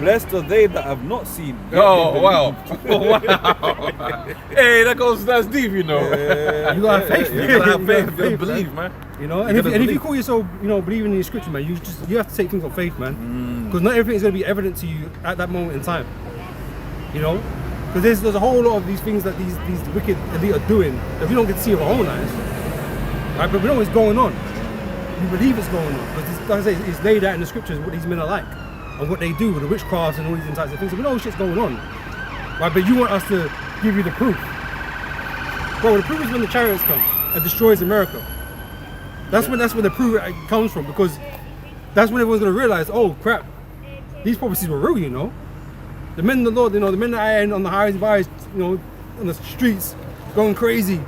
Blessed are they that have not seen. yet Oh they wow! believe." Wow! Hey, that's deep, you know. You gotta have faith, You man. gotta have You faith, gotta you believe, man. You know, You and if gotta you believe. call yourself, believing in the scripture, man, you have to take things on faith, man, because not everything is going to be evident to you at that moment in time. You know, because there's a whole lot of these things that these wicked elite are doing that we don't get to see with our own eyes, right? But we know it's going on. We believe it's going on because, like I say, it's laid out in the scriptures what these men are like and what they do with the witchcrafts and all these types of things. So we know shit's going on, right? But you want us to give you the proof, bro. The proof is when the chariots come and destroys America. That's when the proof comes from, because that's when everyone's gonna realize, oh crap, these prophecies were real, you know. The men of the Lord, the men that are on the highways and byways, on the streets, going crazy.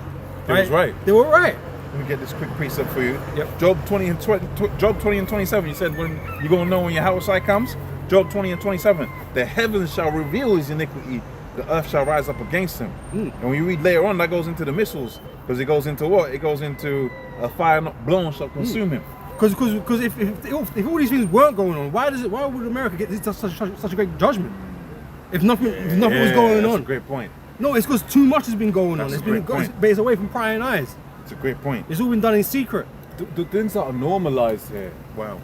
They was right. They were right. Let me get this quick precept for you. Yep. Job 20 and 27. You said when you're gonna know when your house side comes. Job 20 and 27. The heavens shall reveal his iniquity. The earth shall rise up against him. And when you read later on, that goes into the missiles, because it goes into what? It goes into a fire not blown shall consume him. Because if all these things weren't going on, why would America get such a great judgment? If nothing was going that's on. a great point. No, it's because too much has been going on. That's It's a been great point. based away from prying eyes. It's a great point. It's all been done in secret. The things that are normalized here, Wow.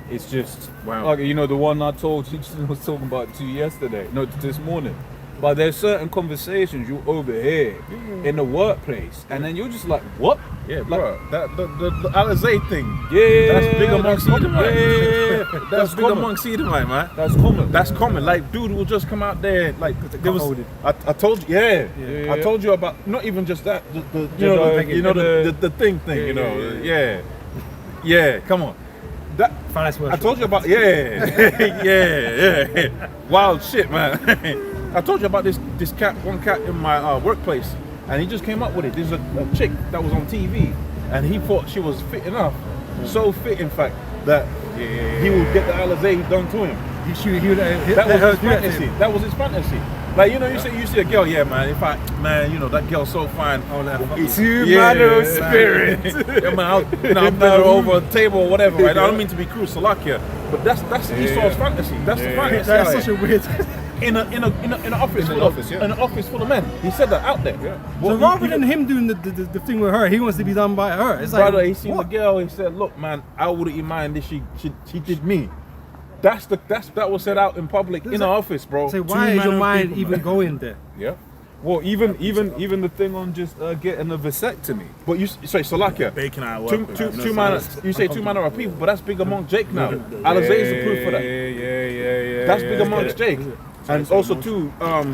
it's just, Wow. like, the one I told you, I was talking about to you yesterday, no, this morning. But there's certain conversations you overhear in the workplace, and then you're just like, what? Yeah, like, bro. The Alizé thing. Yeah, That's big amongst that's Edomite. yeah, That's that's big common. amongst Edomite, man. That's common. That's common. Like, dude will just come out there, like, there was. cuckolded. I told you, Yeah. I told you about not even just that. The thing, you know. Yeah. Come on. That Finance I workshop. told you about. Yeah. Wild shit, man. I told you about this one cat in my workplace, and he just came up with it. There's a chick that was on TV, and he thought she was fit enough, so fit in fact that he would get the Alizé done to him. That was his fantasy. That was his fantasy. Like, you see a girl, yeah, man. In fact, man, that girl's so fine. It's human spirit. Yeah, man, I'll bend her over a table or whatever, right? I don't mean to be cruel, Salakia, but that's Esau's fantasy. That's the fantasy. That's such a weird. In an office in an office full of men. He said that out there. Yeah. So rather than him doing the thing with her, he wants to be done by her. It's like, Brother, he seen what? the girl. He said, "Look, man, I wouldn't mind if she did me." That was said out in public in the office, bro. So why is your Two mind people, even man. Yeah. going there? Well, even the thing on just getting a vasectomy. But you say Salakia. Bacon I work Two with. manner. You say two manner of people, but that's big among Jake now. Alizé is the proof for that. Yeah. That's big amongst Jake. And also too,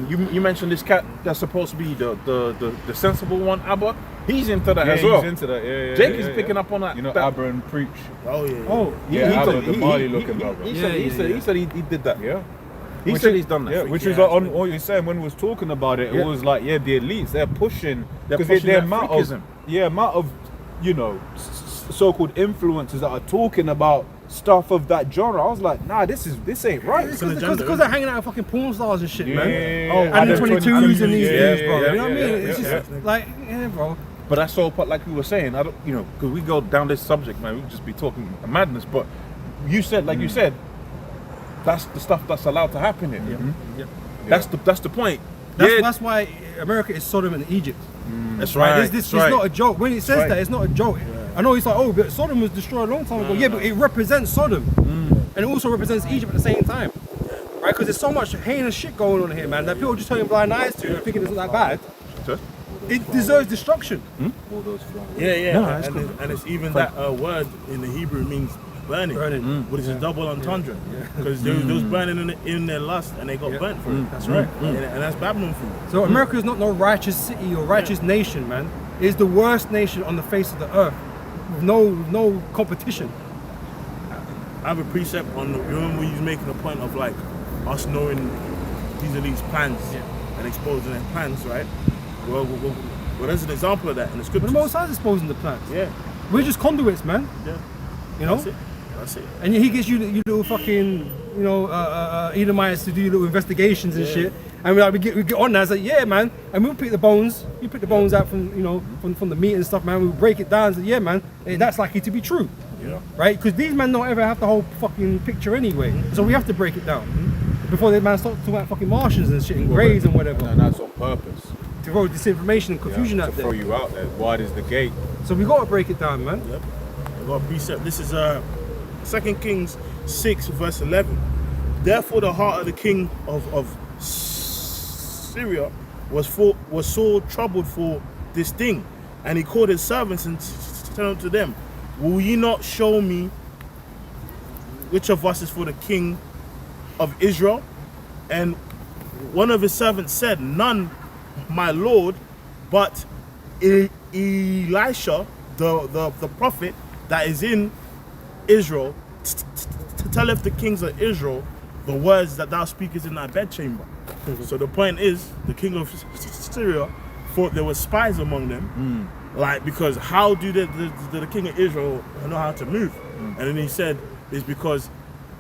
you mentioned this cat that's supposed to be the sensible one, Abba. He's into that as well. He's into that. Yeah. Jake is picking up on that. You know, that, Abba and Preach. Oh yeah. Oh, The Mali looking brother. He Yeah. said he did that. Yeah. He said he's done that. Yeah, which is Yeah, like on what you're saying when we was talking about it. It Yeah. was like, the elites, they're pushing They're because pushing the that amount freakism. of so-called influencers that are talking about stuff of that genre. I was like, nah, this ain't right. It's an agenda, because they're hanging out with fucking porn stars and shit, man. Yeah. And the Adam 22s and these yeah, things, bro. yeah, You know what I yeah, mean? It's yeah, just like, yeah, bro. But that's all part, like we were saying. I don't, because we go down this subject, man. We would just be talking madness. But you said, like you said, that's the stuff that's allowed to happen here. Yeah. That's the point. That's why America is Sodom and Egypt. That's Right? right. It's that's right. not a joke. When it says right. that, it's not a joke. I know it's like, oh, but Sodom was destroyed a long time ago. Yeah, but it represents Sodom. And it also represents Egypt at the same time. Right? Because there's so much heinous shit going on here, man, that people just turning blind eyes to and thinking it's not that bad. Sure. It deserves destruction. All those flowers. Yeah. No, and, that's cool. and it's even that word in the Hebrew means burning. But it's a double entendre. Because they was burning in their lust and they got burnt for it. That's right. And that's Babylon for you. So America is not no righteous city or righteous nation, man. It is the worst nation on the face of the earth. With no competition. I have a precept on, you remember when you was making a point of like us knowing these plans and exposing their plans, right? Well, there's an example of that in the But scriptures. the Most High is exposing the plans. Yeah, We're just conduits, man. yeah. You know? That's it. And he gets you little fucking, Edomites to do little investigations and shit. And we get on there. It's like, yeah, man. And we'll pick the bones. You pick the bones out from, from the meat and stuff, man. We'll break it down. And say, yeah, man. That's likely to be true. Yeah. Right? Because these men don't ever have the whole fucking picture anyway. So we have to break it down. Before they man start talking about fucking Martians and shit and graves and whatever. And that's on purpose. To throw disinformation and confusion to out throw there. you out there. Wide is the gate. So we got to break it down, man. Yep. I got a precept. This is 2 Kings 6 verse 11. Therefore the heart of the king of Syria was sore troubled for this thing, and he called his servants and said unto them, will ye not show me which of us is for the king of Israel? And one of his servants said, none, my lord, but Elisha, the prophet that is in Israel, telleth the kings of Israel the words that thou speakest in thy bedchamber. So the point is, the king of Syria thought there were spies among them, like, because how do the king of Israel know how to move? And then he said, it's because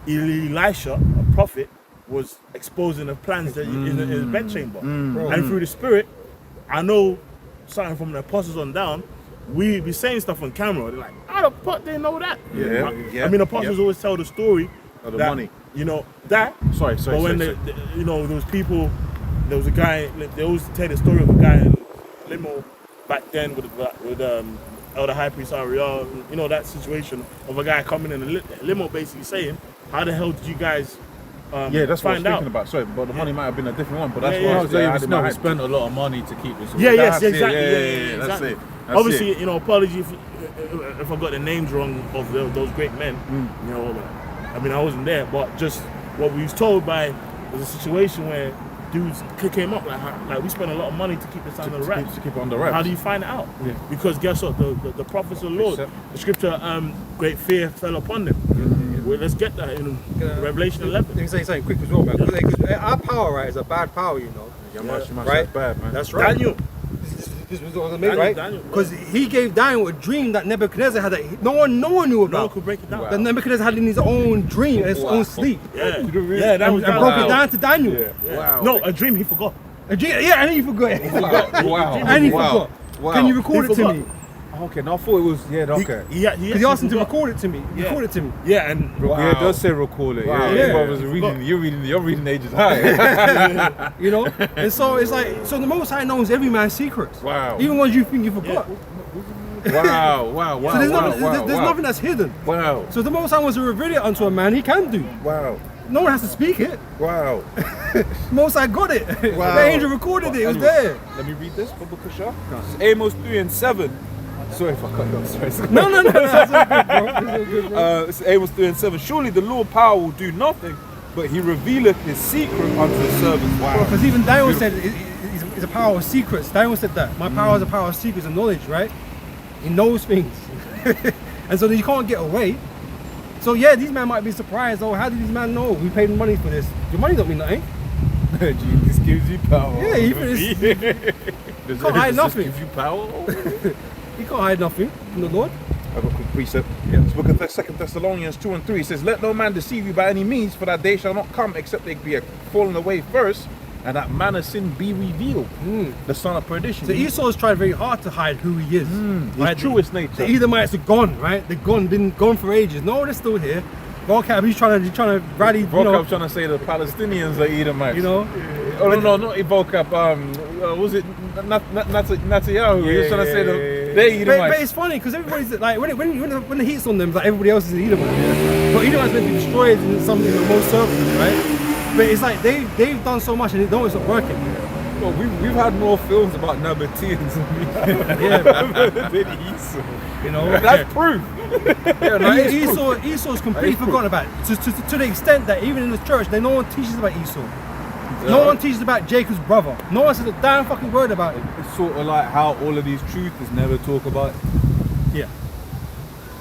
Elisha, a prophet, was exposing the plans that in his bedchamber. And through the spirit, I know, starting from the apostles on down, we be saying stuff on camera. They're like, how the fuck they know that? Yeah. I mean, apostles always tell the story Of the that, money. that. Sorry. But when there was people, there was a guy. They always tell the story of a guy in limo back then with Elder High Priest Ariel. You know that situation of a guy coming in a limo, basically saying, "How the hell did you guys?" Yeah, that's what I was find out? thinking about. Sorry, but the money might have been a different one. But that's Yeah, what yeah. I was saying. We spent a lot of money to keep this. Yeah, yes, That's it, exactly. yeah, that's exactly. it. That's Obviously, it. apology if I got the names wrong of those great men. I mean, I wasn't there, but just what we was told by was a situation where dudes came up like we spent a lot of money to keep this under the wraps. To keep it on the wraps. How do you find it out? Yeah. Because guess what? The prophets of the Lord, the scripture, great fear fell upon them. Well, let's get that in Revelation 11. Let me say something quick as well, man. Because our power, right, is a bad power, Much right? bad, man. That's right. Daniel, This was what I made, right? Daniel. Because he gave Daniel a dream that Nebuchadnezzar had that no one knew no one about. could break it down. That Nebuchadnezzar had in his own dream, his own sleep. Yeah, And, that was and broke it down to Daniel. Yeah. Wow. No, a dream he forgot. And and he forgot. Wow. And he forgot. Wow. Can you record He it to forgot. me? Okay, now I thought it was okay. Because he asked him to record it to me. Yeah. Record it to me. Yeah, and Yeah, it does say recall it. Wow. Yeah, Yeah. brothers are reading. You're reading ages high. And so it's like, so the Most High knows every man's secrets. Wow. Even ones you think you forgot. Wow. So there's nothing that's hidden. Wow. So if the Most High wants to reveal it unto a man, he can do. Wow. No one has to speak it. Wow. Most High got it. Wow. The angel recorded it. It was there. Let me read this, Baba Kusha. It's Amos 3:7. Sorry if I cut you off. Sorry. No. That's all good, bro. That's all good, bro. It's Amos 3:7. Surely the Lord power will do nothing, but he revealeth his secret unto his servants. Wow. Because even Daniel said it's a power of secrets. Daniel said that. My power is a power of secrets and knowledge, right? He knows things. And so you can't get away. So yeah, these men might be surprised. Oh, how did these men know? We paid money for this. Your money don't mean nothing. Jesus gives you power. Yeah, Does can't hide nothing. Give you power. You can't hide nothing from the Lord. I've got a quick precept. It's book of 2 Thessalonians 2:3. It says, let no man deceive you by any means, for that day shall not come except they be fallen away first, and that man of sin be revealed. The son of perdition. So Esau's tried very hard to hide who he is. His truest nature. The Edomites are gone, right? They're gone, been gone for ages. No, they're still here. Vocab, he's trying to rally, you know. Vocab trying to say the Palestinians are Edomites. You know. Oh no, not Vocab. Was it Netanyahu? He was trying to say they're Edomites. But it's funny because everybody's like when the heat's on them, like everybody else is an Edomite. Yeah? But Edomites meant to be destroyed in something the most surface, right? But it's like they've done so much and it's not working. Well, we've had more films about Nabateans than Esau. You know, That's proof. yeah, like, Esau's completely forgotten about it. To the extent that even in the church, no one teaches about Esau. No one teaches about Jacob's brother. No one says a damn fucking word about it. It's sort of like how all of these truthers never talk about. Yeah.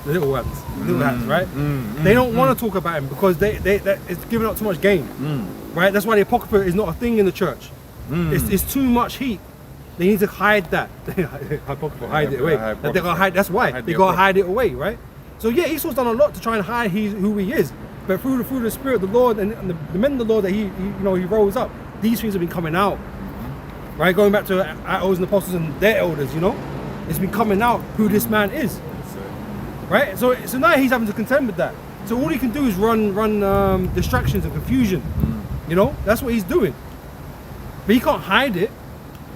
The little hands, right? They don't want to talk about him because it's giving up too much gain, right? That's why the Apocrypha is not a thing in the church. It's too much heat. They need to hide that. Apocrypha, hide it away. They gotta hide. That's why they gotta hide it away, right? So yeah, Esau's done a lot to try and hide who he is. But through the Spirit of the Lord and the men of the Lord that he rose up, these things have been coming out, right? Going back to elders and apostles and their elders, you know, it's been coming out who this man is, right? So now he's having to contend with that. So all he can do is run distractions and confusion, you know. That's what he's doing. But he can't hide it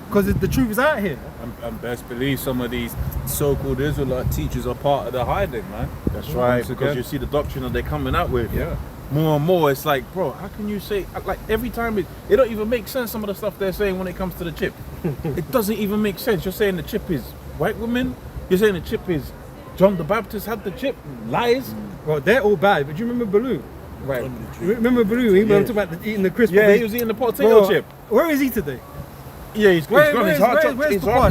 because the truth is out here. And best believe some of these so-called Israelite teachers are part of the hiding, man. That's right, Once because again. you see the doctrine that they're coming out with. Yeah. More and more, it's like, bro, how can you say, like every time it don't even make sense, some of the stuff they're saying when it comes to the chip. It doesn't even make sense. You're saying the chip is white women, you're saying the chip is John the Baptist had the chip, lies. Well, they're all bad. But do you remember Baloo? Right. You remember Baloo? He was talking about eating the crisp. Yeah, he was eating the potato Bro, chip. Where is he today? Yeah, he's Where's gone. His hard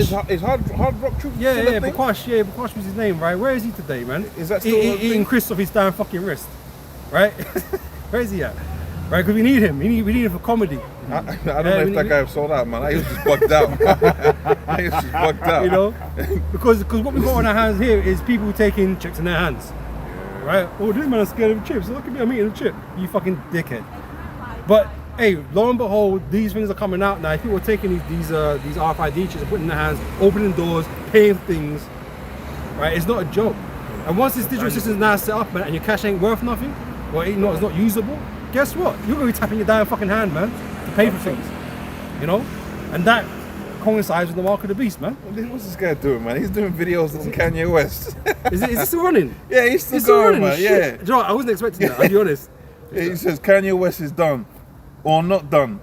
Bakwash? hard rock truth. Yeah, still a yeah, thing? Bakwash was his name, right? Where is he today, man? Is that still a eating thing? crisps off his damn fucking wrist, right? Where is he at? Right, because we need him. We need him for comedy. I don't know if that guy sold out, man. He was just bugged out. He was just bugged out. You know, because what we got on our hands here is people taking chips in their hands, right? Oh, this man is scared of chips. Look at me, I'm eating a chip. You fucking dickhead. But hey, lo and behold, these things are coming out now. People are taking these RFID chips and putting in their hands, opening doors, paying things. Right? It's not a joke. And once this digital system is now set up, man, and your cash ain't worth nothing, or it's not usable, guess what? You're gonna be tapping your damn fucking hand, man, to pay for things. You know? And that coincides with the mark of the beast, man. What's this guy doing, man? He's doing videos on Kanye West. Is it still running? Yeah, he's still It's going, running, man. shit. Yeah. Do you know what? I wasn't expecting that, I'll be honest. Yeah, he says Kanye West is done or not done.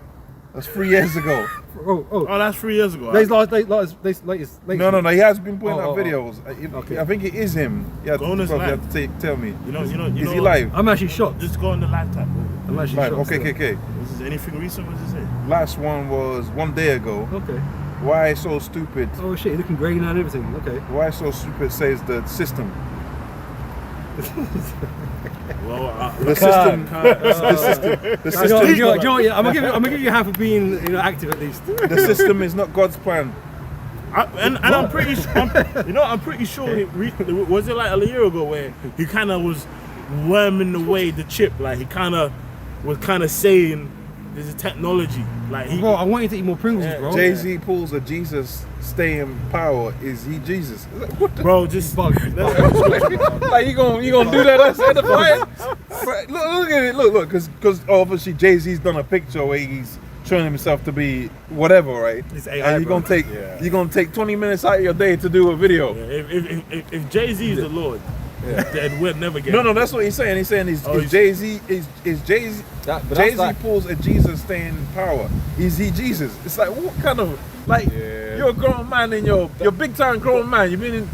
That's 3 years ago. Oh, that's 3 years ago. latest. No. He has been putting Oh, out oh, videos. Okay. I think it is him. Yeah, Go on his you live. have to tell me. You know, Is he live? I'm actually shocked. Just go on the live tab. I'm actually Live. shocked. Okay. Is there anything recent? What does it say? Last one was 1 day ago. Okay. Why so stupid? Oh shit, looking grey now and everything. Okay. Why so stupid says the system. Well, The system. The system. You know what, yeah, I'm gonna give you a hand for being active at least. The system is not God's plan. and I'm pretty sure, I'm pretty sure. Was it like a year ago where he kind of was worming away the chip? Like he kind of was saying there's a technology. Like he, Bro, I want you to eat more Pringles, Yeah, bro. Jay-Z pulls a Jesus stay in power. Is he Jesus? What the bro, just Bug. Like you gonna do that? That's edifying. Look at it. Look, because obviously Jay-Z's done a picture where he's showing himself to be whatever, right? It's AI, and bro. you're gonna take 20 minutes out of your day to do a video. if Jay-Z is the Lord, then we'll never get. No, that's what he's saying. He's saying is Jay-Z pulls a Jesus stay in power. Is he Jesus? It's like what kind of you're a grown man and you're big time grown man.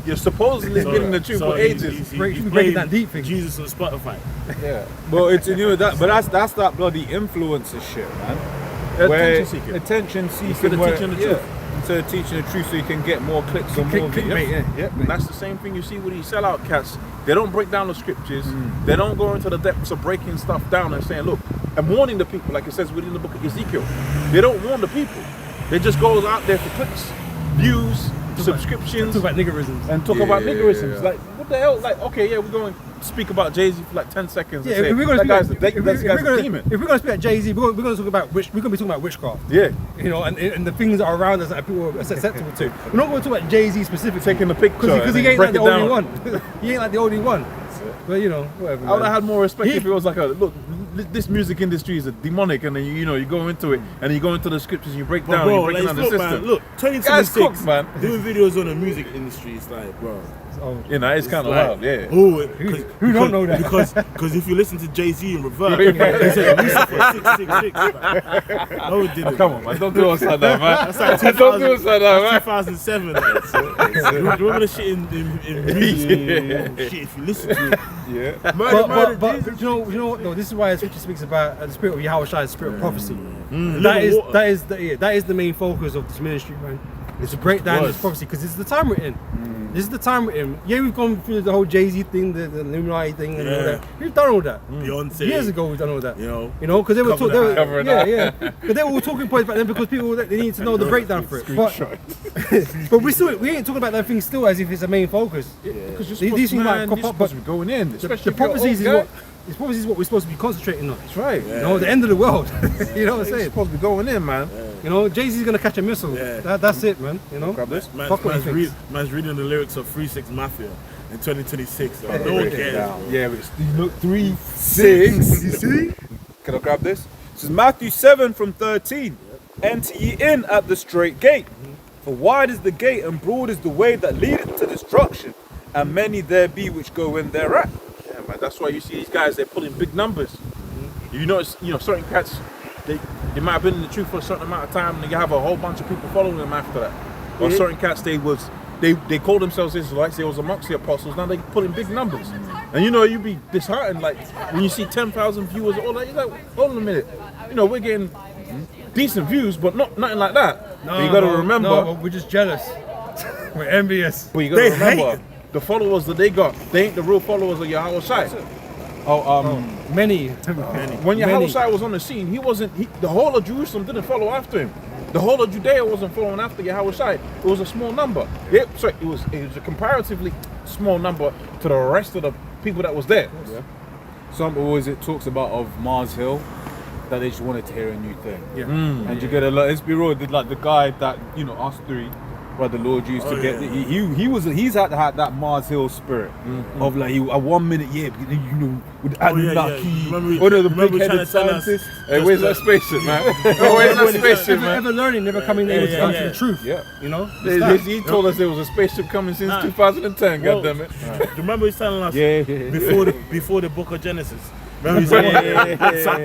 You're supposedly been in the truth for ages. He's breaking that deep thing. Jesus on Spotify. Yeah. Well, it's that, but that's that bloody influencer shit, man. Attention seeking. Attention seeking. Instead of teaching the truth. Instead of teaching the truth, so you can get more clicks on more videos. Clickbait, yeah. And that's the same thing you see with these sellout cats. They don't break down the scriptures. They don't go into the depths of breaking stuff down and saying, look, and warning the people, like it says within the book of Ezekiel. They don't warn the people. They just go out there for clicks, views, subscriptions, Talk about niggerisms. and talk about Yeah. niggerisms. Like, what the hell? Like, okay, yeah, we're going to speak about Jay-Z for like 10 seconds. Yeah, and say, if we're gonna that speak guy's a demon. if we're gonna speak about Jay-Z, we're gonna talk about we're gonna be talking about witchcraft. Yeah. You know, and the things that are around us that people are susceptible to. We're not going to talk about Jay-Z specifically. Taking the picture Because he and ain't break like the it only down. one. He ain't like the only one. But you know, whatever. I would have man. had more respect He- if it was like a look. This music industry is a demonic, and then you go into it, and you go into the scriptures, and you break But down, bro, you break like, down the look, system. man, look, Guys 2026, cooked, man. doing videos on the music industry is like, bro. Oh, You know, it's kind of like, wild, yeah. Oh, who don't know that? Because if you listen to Jay-Z in reverse, he said Lucifer 666. Man. No, it didn't. Come on, man, don't do us like that, man. That's like 2000, Don't do us like that, man. 2007. Like, so, remember the shit in music? Shit, if you listen to it. Yeah. but you know what though? This is why Scripture speaks about the spirit of Yahweh Shai, the spirit of prophecy. That is the main focus of this ministry, man. It's to break down this prophecy because this is the time we're in. This is the time we're in. Yeah, we've gone through the whole Jay-Z thing, the Illuminati thing, and all that. We've done all that. Beyonce. Years ago, we've done all that. You know, because they were Cover talking. that. Cover Yeah, that. yeah. But they were all talking points back then because people they need to know the breakdown for it. But we ain't talking about that thing still as if it's a main focus. Because These things might crop you're up, but supposed to be going in, especially the prophecies is what. what. It's prophecies is what we're supposed to be concentrating on. That's right. You know, the end of the world. You know what I'm You're saying? supposed to be going in, man. You know, Jay-Z's gonna catch a missile. Yeah. That's it, man. You know. Grab this. Fuck what he thinks. Man's reading the lyrics of 3-6 Mafia in 2026. So no one cares. Bro. Yeah, but you look 3, 6. You see? Can I grab this? This is Matthew 7 from 13. Enter ye in at the straight gate. For wide is the gate and broad is the way that leadeth to destruction, and many there be which go in thereat. Yeah, man. That's why you see these guys. They're pulling big numbers. You notice, certain cats. They might have been in the truth for a certain amount of time, and you have a whole bunch of people following them after that. Or certain cats, they call themselves Israelites. They was amongst the apostles. Now they put in big numbers, and you'd be disheartened like when you see 10,000 viewers. All that, you're like, hold on a minute. We're getting decent views, but nothing like that. But you got to remember. No, but we're just jealous. We're envious. But you got to They remember hate. the followers that they got. They ain't the real followers of Yahweh Shai. Many. When Many. Yahweh Shai was on the scene, the whole of Jerusalem didn't follow after him. The whole of Judea wasn't following after Yahweh Shai. It was a small number. It was a comparatively small number to the rest of the people that was there. Yeah. Some always it talks about of Mars Hill that they just wanted to hear a new thing. Yeah. And you get a lot. Let's be real. Like the guy that us three, where the Lord used to get. He's had that Mars Hill spirit of like at 1 minute, with Anunnaki, one of the big-headed scientists. Hey, where's that spaceship, man? Where's that spaceship, man? Never learning, never coming able to come to the truth. Yeah. You know. He told us there was a spaceship coming since 2010. Well, Goddammit. Remember he's telling us Yeah. before the book of Genesis. Remember he's like,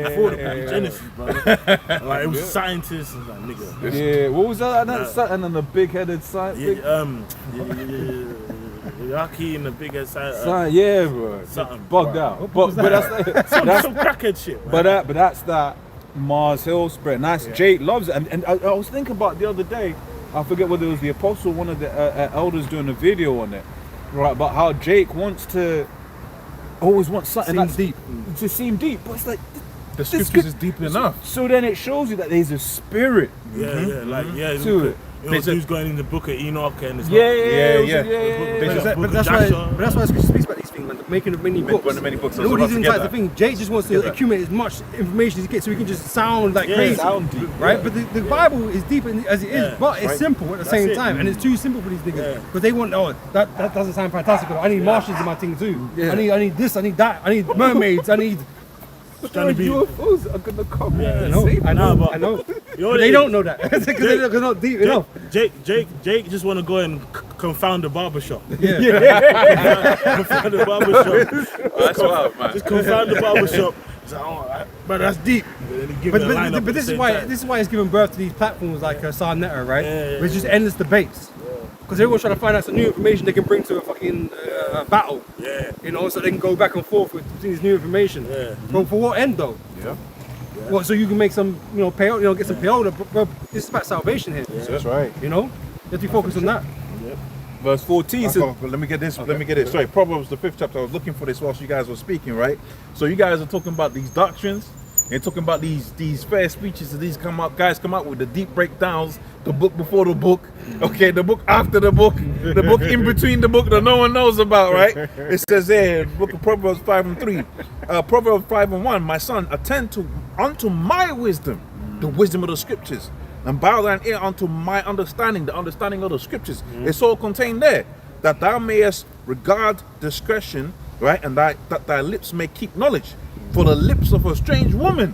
before the book of Genesis, brother. Like it was scientists and like nigga. Yeah. What was that? And then the big-headed scientist. Yaki and the big ass Yeah, bro. something Bugged out. But that's some crackhead shit. Man. But that's that Mars Hill spread. And that's Jake loves it. And I was thinking about the other day, I forget whether it was the apostle, one of the elders doing a video on it, right? About how Jake always wants something Seems that's deep. to seem deep. But it's like The scriptures is deep enough. So then it shows you that there's a spirit to it. Dude's going in the book of Enoch and it's But that's why Scripture speaks about these things, man. Making many books. And all these insights, the thing, Jake just wants to accumulate as much information as he gets so he can just sound like crazy. Sound deep, right? But the Bible is deep as it is, but it's simple at the same it. time. And it's too simple for these niggas. Because they want, that doesn't sound fantastical. I need Martians in my thing too. I need this, I need that, I need mermaids, I need... trying to be. UFOs are gonna come. I know. But they don't know that because they're not deep enough. Jake just want to go and confound the barbershop. Yeah. Confound the barbershop. That's wild, man. Just confound the barbershop. But that's deep. But this is why it's giving birth to these platforms like Sarnetta, right? Where it's just endless debates. Because everyone's trying to find out some new information they can bring to a fucking battle. Yeah. You know, so they can go back and forth with this new information. Yeah. But for what end though? Yeah. What, so you can make some, payout, get some payout. But this is about salvation here. That's right. You know, you have to focus on that. Verse 14 says, Let me get this. Sorry, Proverbs the 5th chapter. I was looking for this whilst you guys were speaking, right? So you guys are talking about these doctrines and talking about these fair speeches, and these guys come out with the deep breakdowns, the book before the book, okay, the book after the book in between the book that no one knows about, right? It says there, book of Proverbs 5:3, Proverbs 5:1, my son, attend unto my wisdom, the wisdom of the scriptures, and bow thine ear unto my understanding, the understanding of the scriptures. It's all contained there, that thou mayest regard discretion right? And that thy lips may keep knowledge. For the lips of a strange woman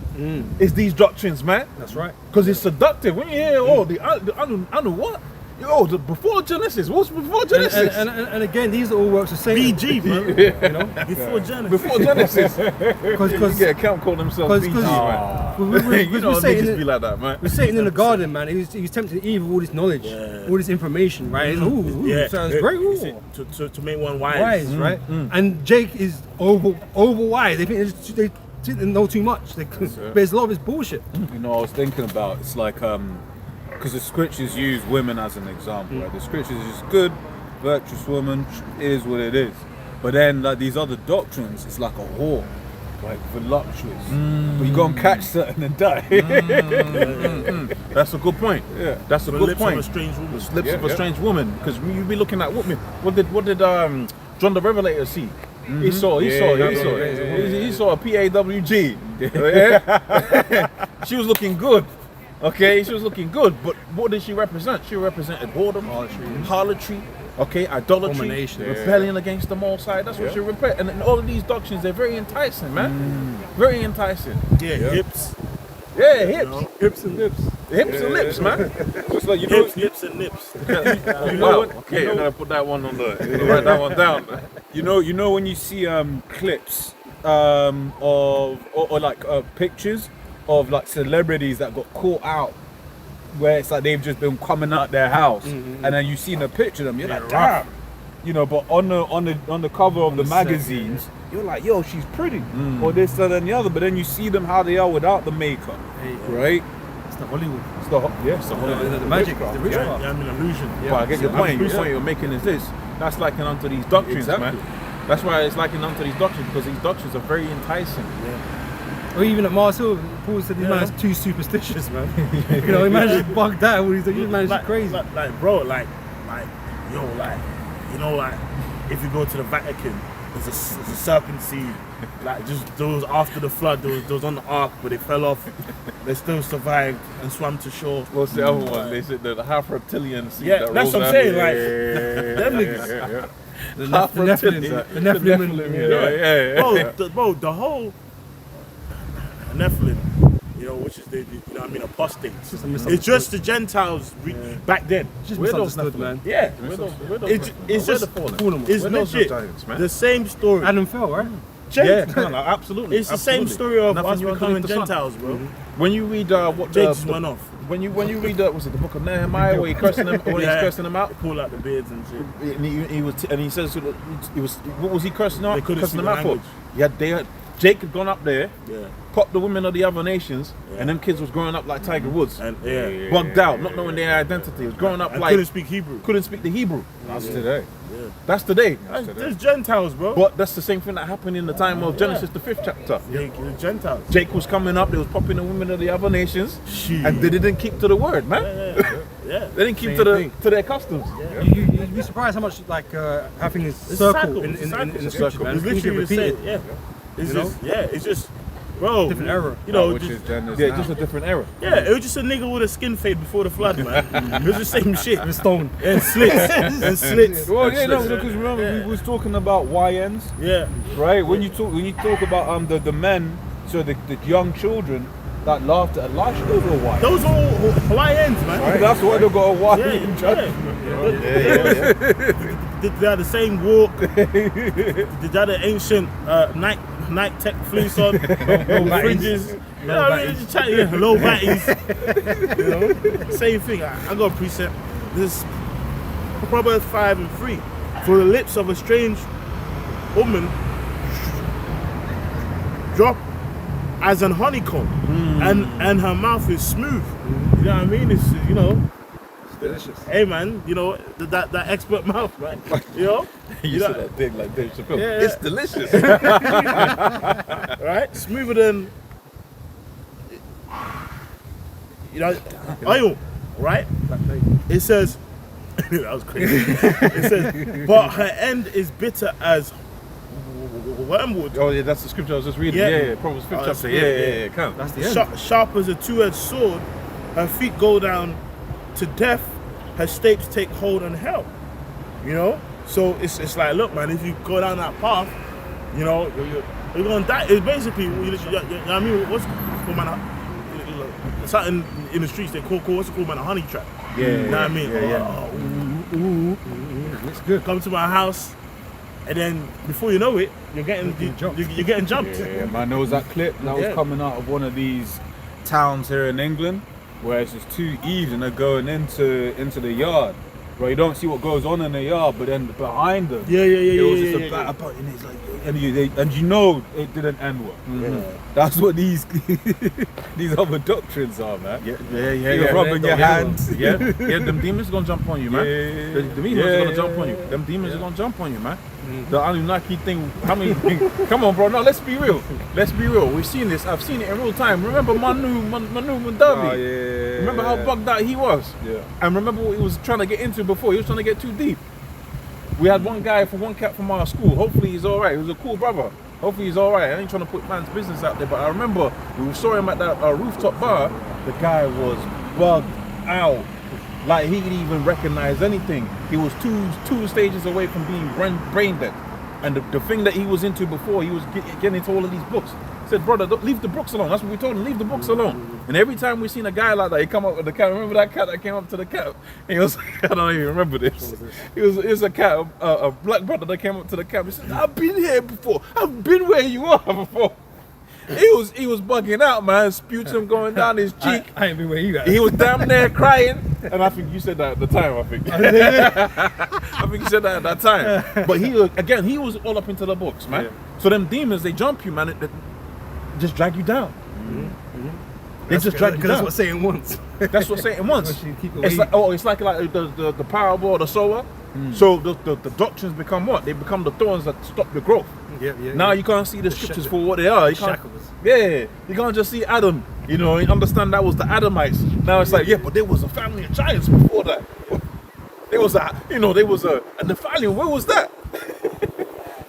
is these doctrines, man. That's right. Because it's seductive. When you hear, oh, I know what? Yo, before Genesis. What's before Genesis? And again, these are all works of Satan. BG, bro. You know, Before Genesis. Before Genesis. because You get a count call themselves BG, man. You know niggas be like that, man. We're Satan in the garden, man. He was tempting Eve with all this knowledge, all this information, right? Sounds great. To make one wise. Wise, right? And Jake is over wise. They think they didn't know too much. But there's a lot of it's bullshit. You know, I was thinking about, it's like, because the scriptures use women as an example, right? The scriptures is just good, virtuous woman, it is what it is. But then, like these other doctrines, it's like a whore, like voluptuous. But you go and catch certain and die. That's a good point. Yeah. That's a The good lips point. of a strange woman. The lips Yeah, of a yeah. strange woman. Because you be looking at women. What did John the Revelator see? He saw a PAWG. Yeah. She was looking good. Okay, she was looking good, but what did she represent? She represented boredom, harlotry, okay, idolatry, Abomination. rebellion against the Most High. That's what she represents. And all of these doctrines, they're very enticing, man. Very enticing. Yeah, hips. Yeah, hips. Hips and lips. Hips and lips, man. It's like, you know, Hips and nips. you know what? Okay, I'm gonna put that one on the write that one down. You know when you see clips or like pictures of like celebrities that got caught out, where it's like they've just been coming out their house, and then you see the picture of them, you're like, damn. You know, but on the cover of the magazines, you're like, yo, she's pretty, or this, that, and the other. But then you see them how they are without the makeup, right? It's the Hollywood. It's the The magic, the Yeah, witchcraft. I'm an illusion. But I get your point. Yeah. Your point you're making is this. That's likened unto these doctrines, Exactly. man. That's why it's likened unto these doctrines, because these doctrines are very enticing. Or even at Mars Hill, Paul said, "This man's too superstitious, man." You know, he managed to bug that. He's like, "You man's crazy." Like, bro, like, yo, like, you know, like, if you go to the Vatican, there's a serpent seed, like, just those after the flood, those on the ark, but they fell off. They still survived and swam to shore. What's the other one? They said the half reptilian seed. Yeah, that that's rolls what I'm down saying. the- Like, them niggas. The Half reptilian. Nephilim. Yeah. The whole Nephilim, you know, which is the you know what I mean, apostates. It's just the Gentiles back then. Just We're those misunderstood, man. Yeah, it's just Fallen. it's We're those legit giants, man. the same story. Adam fell, right? Yeah, no, absolutely. It's the same story of Nothing us new becoming under the sun. Gentiles, bro. When you read what Jake just went off. when you read was it the book of Nehemiah where he cursing them, when he's cursing them out, Pull out the beards and shit. and he says he was what was he cursing out? They couldn't Cursing speak them the out for? language. Jake had gone up there, Yeah. popped the women of the other nations, and them kids was growing up like Tiger Woods, And bugged out, not knowing their identity. Was growing up and like couldn't speak Hebrew. couldn't speak the Hebrew. That's today. That's today. There's Gentiles, bro. But that's the same thing that happened in the time of Genesis, the 5th chapter. Yeah, the Gentiles. Jake was coming up, they was popping the women of the other nations, Shit. and they didn't keep to the word, man. Yeah. They didn't keep Same to their customs. You'd be surprised how much like having this It's a circle cycle, in it's a cycle. the It's a scripture, circle. man. It's Things get literally the same. repeated. Yeah. It's You just, yeah, it's just, bro. Different era. You know, Which just, is genders Yeah, now. just a different era. yeah, it was just a nigga with a skin fade before the flood, man. It was the same shit. With stone. And slits. and slits. Well, yeah, no, And slits. because remember we was talking about YNs, Yeah. right? When you talk about the men, so the young children that laughed at Elisha, those were YNs. Those are all Hawaiians, man. Right? That's why they got a Yeah, YN judgment. They had the same walk. They had the ancient night tech fleece on, no fringes. You know what I mean? Just chatting, low batties. You know, same thing. I got a precept. This Proverbs 5:3. For the lips of a strange woman drop as an honeycomb, and her mouth is smooth. You know what I mean? It's Delicious. Hey man, that expert mouth, man. You know, You said that thing like Dave Chappelle. Yeah. It's delicious. right? Smoother than oil, right? It says that was crazy. It says, but her end is bitter as wormwood. Oh yeah, that's the scripture I was just reading. Yeah. Yeah, Proverbs 5th that's chapter. good, Yeah, come. That's the end. Sharp as a two-edged sword. Her feet go down to death. Her steps take hold on hell. You know, so it's like, look, man, if you go down that path, You know, you're gonna die. It's basically, I mean, what's called, man? Something in the streets they call what's it called, man? A honey trap. Yeah, You know what I mean? It's good. Come to my house, and then before you know it, you're getting jumped. Yeah, man, there was that clip that was Yeah. coming out of one of these towns here in England where it's just two Eves and they're going into the yard. Right, you don't see what goes on in the yard, but then behind them, Yeah. it was just yeah. a batter button. It's like, and you know it didn't end well. Yeah. That's what these these other doctrines are, man. Yeah. You're rubbing your hands. Yeah, them demons are gonna jump on you, man. Yeah. The demons are gonna jump on you. Them demons are gonna jump on you, man. The Anunnaki thing, how many come on, bro, no, let's be real. Let's be real. We've seen this, I've seen it in real time. Remember Manu Mundabi? Oh, yeah. Remember how bugged out he was? Yeah. And remember what he was trying to get into before? He was trying to get too deep. We had one cat from our school. Hopefully he's alright. He was a cool brother. Hopefully he's alright. I ain't trying to put man's business out there, but I remember we saw him at that rooftop bar. The guy was bugged out. Like he didn't even recognize anything. He was two stages away from being brain dead. And the thing that he was into before, he was getting into all of these books. Said, brother, don't leave the books alone. That's what we told him, leave the books alone. And every time we seen a guy like that, he come up with the cat. Remember that cat that came up to the cat? He was, I don't even remember this. It was a cat, a black brother that came up to the cat. He said, I've been here before. I've been where you are before. He was bugging out, man. Sputum going down his cheek. I ain't been where you at. He was damn near crying. And I think you said that at the time, I think. I think you said that at that time. But he was all up into the books, man. Yeah. So them demons, they jump you, man. They just drag you down. They just drag you Because that's down. what Satan wants. That's what Satan wants. Once you keep It's away. like the parable of the sower. So the doctrines become what? They become the thorns that stop the growth. Yeah. Now you can't see the scriptures for what they are. You can't, shackles. yeah, you can't just see Adam. You know, you understand that was the Adamites. Now it's like, yeah, but there was a family of giants before that. There was a Nephilim. Where was that?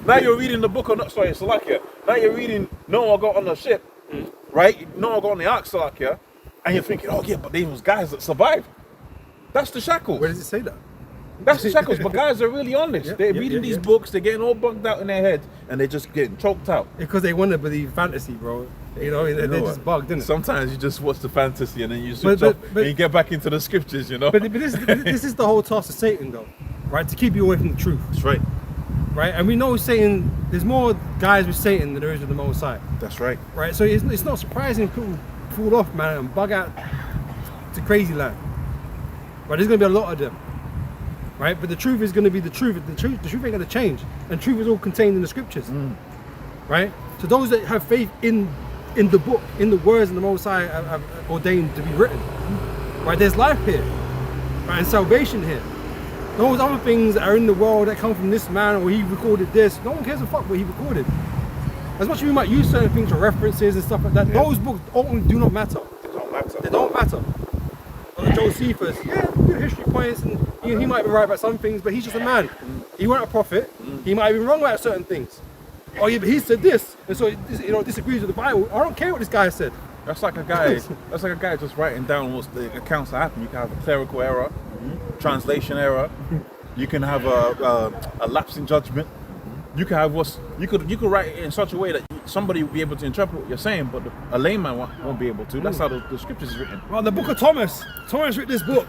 Now you're reading the book of Salakia. Now you're reading Noah got on the ship, right? Noah got on the ark, Salakia, and you're thinking, oh yeah, but there was guys that survived. That's the shackles. Where does it say that? That's the shackles. But guys are really on this. Yeah, They're yeah, reading yeah, these yeah. books. They're getting all bugged out in their head, and they're just getting choked out. Because they want to believe fantasy, bro. You know, they're know just what? bugged, innit? Sometimes you just watch the fantasy and then you switch But- off but- and you get back into the scriptures, you know? But this is the whole task of Satan, though, right? To keep you away from the truth, That's right. right? And we know Satan. There's more guys with Satan than there is with the Most High, That's right. right? So it's not surprising people fall off, man, and bug out to crazy land. Right? There's gonna be a lot of them, right? But the truth is gonna be the truth. The truth ain't gonna change, and truth is all contained in the scriptures, right? So those that have faith in the book, in the words of the Most High have ordained to be written, right? There's life here, right? And salvation here. Those other things that are in the world that come from this man, or he recorded this, no one cares a fuck what he recorded. As much as we might use certain things for references and stuff like that, those books do not matter. It don't matter. They don't matter. Like Josephus, yeah, good history points, and he might be right about some things, but he's just a man. He wasn't a prophet. He might have been wrong about certain things. Oh yeah, but he said this, and so disagrees with the Bible. I don't care what this guy said. That's like a guy. That's like a guy just writing down what's the accounts that happen. You can have a clerical error, translation error. You can have a lapse in judgment. You can have you could write it in such a way that somebody will be able to interpret what you're saying, but a layman won't be able to. That's how the scriptures is written. Well, the book of Thomas wrote this book,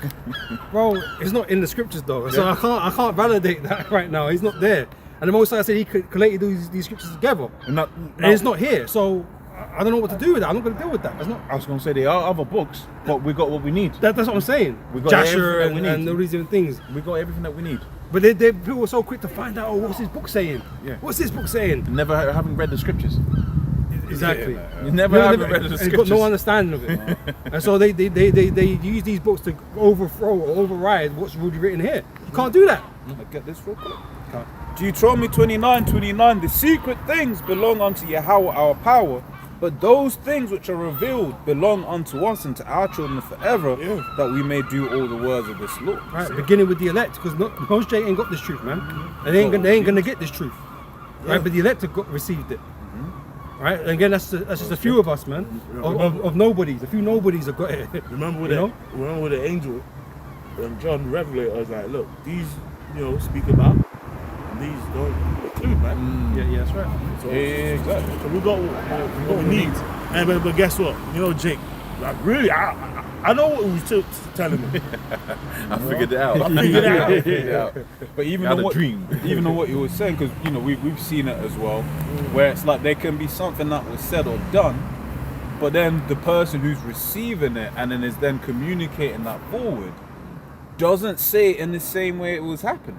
bro. It's not in the scriptures though, so I can't validate that right now. He's not there, and the Most High said he collated these scriptures together, And and it's not here. So I don't know what to do with that. I'm not going to deal with that. It's not. I was going to say there are other books, but we got what we need. That's what I'm saying. We got Jasher everything we need. and all these different things. We got everything that we need. But people are so quick to find out, oh, what's his book saying? Yeah. What's this book saying? Never having read the scriptures. Exactly. You never haven't read the and scriptures. got no understanding of it. And so they use these books to overthrow or override what's really written here. You can't do that. I get this real quick. Deuteronomy 29:29. The secret things belong unto Yahweh our power, but those things which are revealed belong unto us and to our children forever, that we may do all the words of this law. Right, beginning with the elect, because most J ain't got this truth, man. And they ain't gonna get this truth. Right, but the elect have received it. Right, and again, that's just a few of us, man. Of nobodies, a few nobodies have got it. Remember with the angel, John the Revelator was like, look, these, speak about, and these don't include, man. Yeah, that's right. So, exactly. so we got what we need. And but guess what? You know, Jake, like really, I know what he was telling me. I figured it out. I figured it out. I figured it out. But even Had though a what, dream. even though what you were saying, because you know we've seen it as well, where it's like there can be something that was said or done, but then the person who's receiving it and then is then communicating that forward doesn't say it in the same way it was happening.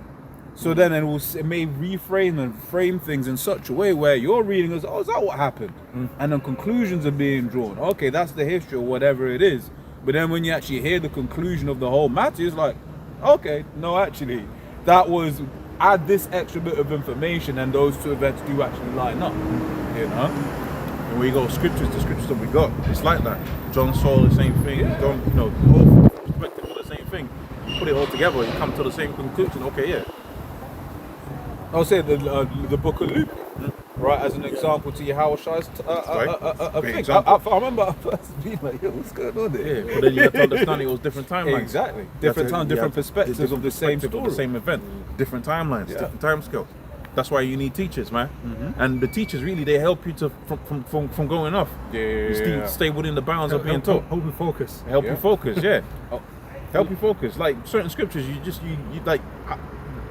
So then it may reframe and frame things in such a way where you're reading as, oh, is that what happened? And then conclusions are being drawn. Okay, that's the history or whatever it is. But then when you actually hear the conclusion of the whole matter, it's like, okay, no, actually, that was, add this extra bit of information and those two events do actually line up. You know? And we go scriptures, the scriptures that we got. It's like that. John saw the same thing. John, you know, the whole perspective of the same thing. You put it all together, you come to the same conclusion. Okay, yeah. I'll say the book of Luke, right, as an example to Yahweh's Great thing. example. I remember first being like, yo, what's going on there? Yeah, but then you have to understand it was different timelines. Exactly. Different time, different perspectives of the same perspective story. of the same event, different timelines, Yeah. different time scales. That's why you need teachers, man. And the teachers really they help you to from going off. Yeah. Stay within the bounds of being taught. Hold with focus. Help Yeah. you focus, yeah. Oh. Help you focus. Like certain scriptures, you like.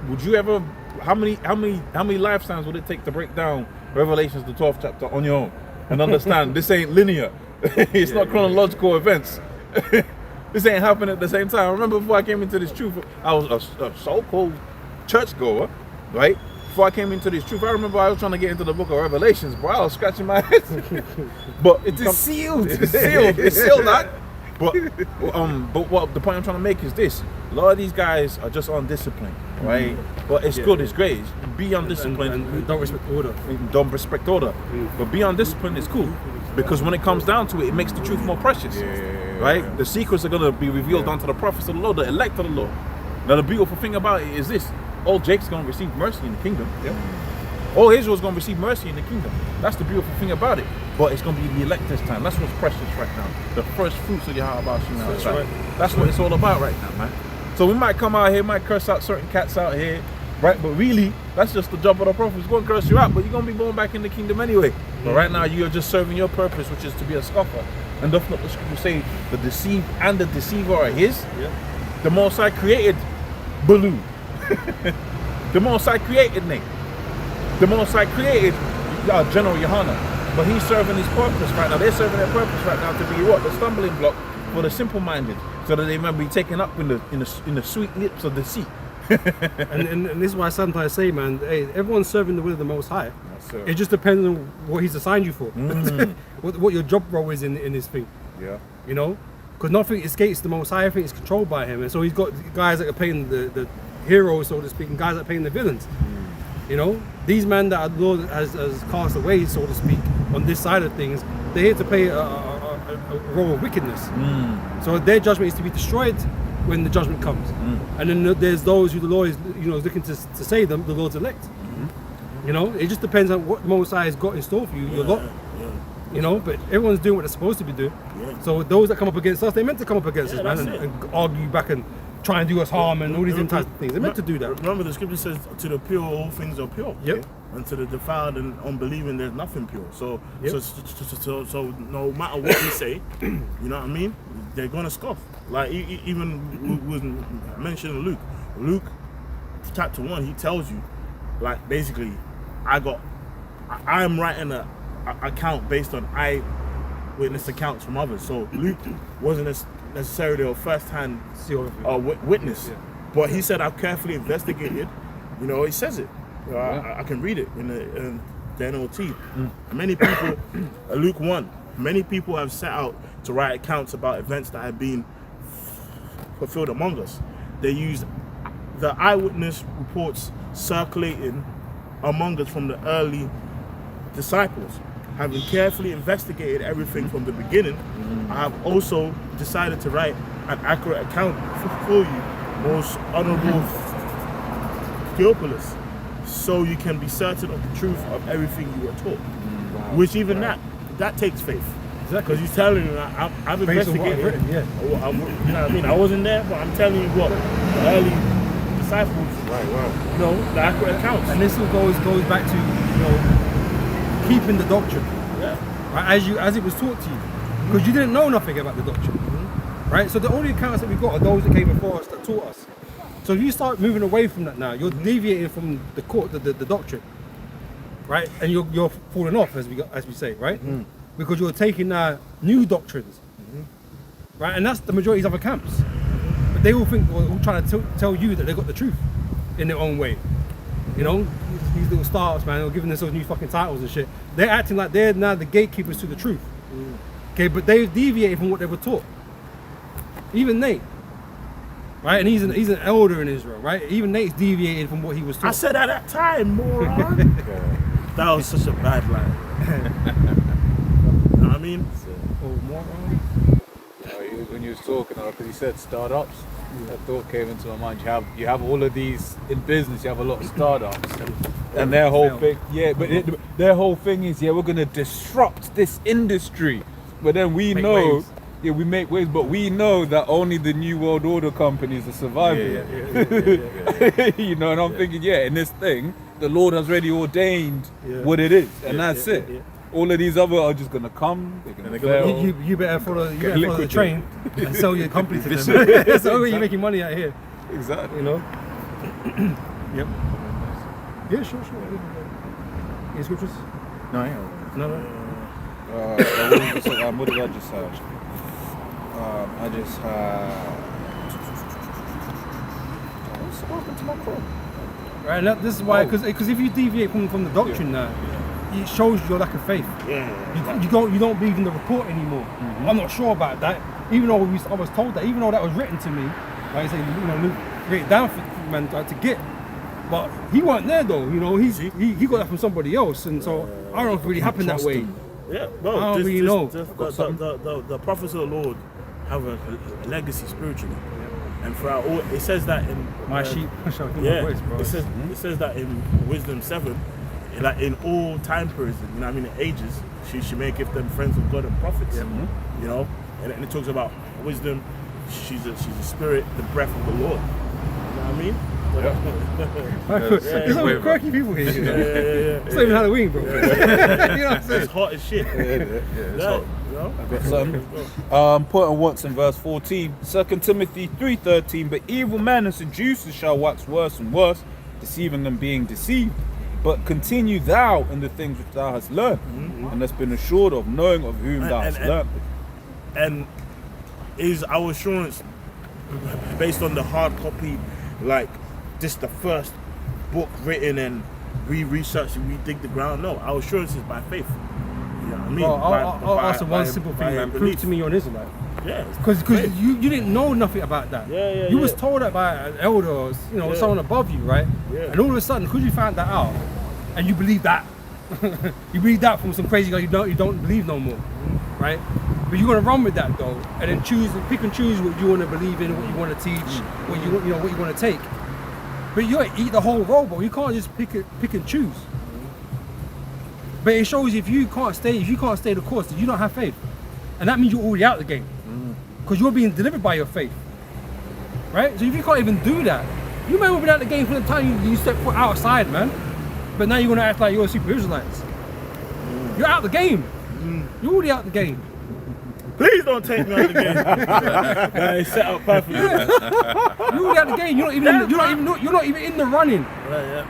Would you ever? How many lifetimes would it take to break down Revelations the 12th chapter on your own and understand this ain't linear? It's not chronological events. This ain't happening at the same time. I remember before I came into this truth, I was a so-called churchgoer, right? Before I came into this truth, I remember I was trying to get into the book of Revelations, bro. I was scratching my head. But It is sealed. It's sealed. It's sealed, that. But what the point I'm trying to make is this: a lot of these guys are just undisciplined, right? But it's good, it's great. Be undisciplined. And don't respect order. Don't respect order. But be undisciplined is cool because when it comes down to it, it makes the truth more precious, right? The secrets are gonna be revealed unto the prophets of the Lord, the elect of the Lord. Now the beautiful thing about it is this: all Jake's gonna receive mercy in the kingdom. All Israel's gonna receive mercy in the kingdom. That's the beautiful thing about it. But it's gonna be the elect this time. That's what's precious right now. The first fruits of Yahweh Shema. That's what it's all about right now, man. So we might come out here, might curse out certain cats out here, right? But really, that's just the job of the prophet. It's gonna curse you out, but you're gonna be born back in the kingdom anyway. But right now, you're just serving your purpose, which is to be a scoffer. And doth not the scripture say the deceived and the deceiver are his? The Most High created Baloo. The Most High created Nate. The Most High created General Yohana, but he's serving his purpose right now. They're serving their purpose right now to be what? The stumbling block for the simple-minded, so that they might be taken up in the sweet lips of the sea. and this is why sometimes I say, man, hey, everyone's serving the will of the Most High. sir. It just depends on what He's assigned you for, what your job role is in this thing. Yeah. You know, because nothing escapes the Most High. Everything is controlled by Him, and so He's got guys that are playing the heroes, so to speak, and guys that are playing the villains. You know, these men that the Lord has cast away, so to speak, on this side of things, they're here to play a role of wickedness. So their judgment is to be destroyed when the judgment comes. And then there's those who the Lord is, looking to save them, the Lord's elect. You know, it just depends on what the Most High has got in store for you, your lot. You know, but everyone's doing what they're supposed to be doing. So those that come up against us, they're meant to come up against us, man, and argue back and try and do us harm and all these types of things. They're meant to do that. Remember, the scripture says, "To the pure, all things are pure." Yep. And to the defiled and unbelieving, there's nothing pure. So, Yep. so no matter what we say, you know what I mean? They're gonna scoff. Like even was mentioned in Luke chapter 1, he tells you, like basically, I'm writing a account based on eyewitness accounts from others. So Luke wasn't necessarily a first-hand witness, but he said, "I've carefully investigated." You know, he says it. I can read it in the NLT. Many people, Luke 1, many people have set out to write accounts about events that have been fulfilled among us. They use the eyewitness reports circulating among us from the early disciples. Having carefully investigated everything from the beginning, I have also decided to write an accurate account for you, most honorable Theophilus, so you can be certain of the truth of everything you are taught. Which even that takes faith. Because he's telling you, I've investigated. Written, you know what I mean? I wasn't there, but I'm telling you what the early disciples, Right. you know, the accurate accounts. And this all goes back to, you know, keeping the doctrine, Yeah. right? As it was taught to you, because you didn't know nothing about the doctrine, right? So the only accounts that we got are those that came before us that taught us. So if you start moving away from that now, you're deviating from the doctrine, right? And you're falling off, as we say, right? Because you're taking new doctrines, right? And that's the majority of other camps. But they all think, well, all trying to tell you that they got the truth in their own way. You know, these little startups, man, they're giving themselves new fucking titles and shit. They're acting like they're now the gatekeepers to the truth. Okay, but they've deviated from what they were taught. Even Nate, right? And he's an elder in Israel, right? Even Nate's deviated from what he was taught. I said at that time, moron. That was such a bad line. You know what I mean? Oh, moron. When you was talking, because he said startups, that thought came into my mind. You have all of these in business. You have a lot of startups, and their whole thing, their whole thing is, we're gonna disrupt this industry. But then we Make know, waves. we make waves, but we know that only the New World Order companies are surviving. You know, and I'm thinking, in this thing, the Lord has already ordained what it is, and that's it. All of these other are just gonna come. They're gonna fail. You better follow the train and sell your company to them. That's the only way you're making money out here. Exactly. You know? Yep. Yeah, sure. Any scriptures? No, I ain't. No. What did I just have? I just had. What's happened to my phone? Right, and this is why, because if you deviate from the doctrine now, it shows your lack of faith. You don't believe in the report anymore. I'm not sure about that. Even though I was told that, even though that was written to me, like I say, Luke written it down for man to get. But he weren't there though. You know, he got that from somebody else, and so I don't know if it really happened that way. Yeah, bro. I don't really know. The prophets of the Lord have a legacy spiritually, and throughout all, it says that in My sheep shall hear yeah, my voice, bro. it says that in Wisdom 7, like in all time periods, you know what I mean, ages, she may give them friends of God and prophets, you know, and it talks about wisdom. She's a spirit, the breath of the Lord. You know what I mean? There's some quirky people here. You know? It's not even Halloween, bro. You know what I'm saying? It's hot as shit. It's hot. You know? I've got something. Put on once in verse 14, 2 Timothy 3:13. But evil men and seducers shall wax worse and worse, deceiving and being deceived. But continue thou in the things which thou hast learned, and hast been assured of, knowing of whom thou hast learned. And is our assurance based on the hard copy, like this the first book written and we research and we dig the ground? No, our assurance is by faith. You know what I mean? Well, I'll ask one simple thing, man. Prove to me you're an Israelite. Yeah, Because you didn't know nothing about that. You was told that by an elder or someone above you, right? Yeah. And all of a sudden, because you found that out, and you believe that, you believe that from some crazy guy you don't believe no more, right? But you're gonna run with that though, and then pick and choose what you want to believe in, what you want to teach, what you want to take. But you gotta eat the whole roll, bro. You can't just pick and choose. But it shows if you can't stay the course, then you don't have faith, and that means you're already out the game, because you're being delivered by your faith, right? So if you can't even do that, you may have been out the game from the time you step foot outside, man. But now you're gonna act like you're a super Israelites. You're out the game. You're already out the game. Please don't take me out of the game. That is set up perfectly. You're already out the game. You're not even in the running. Yeah.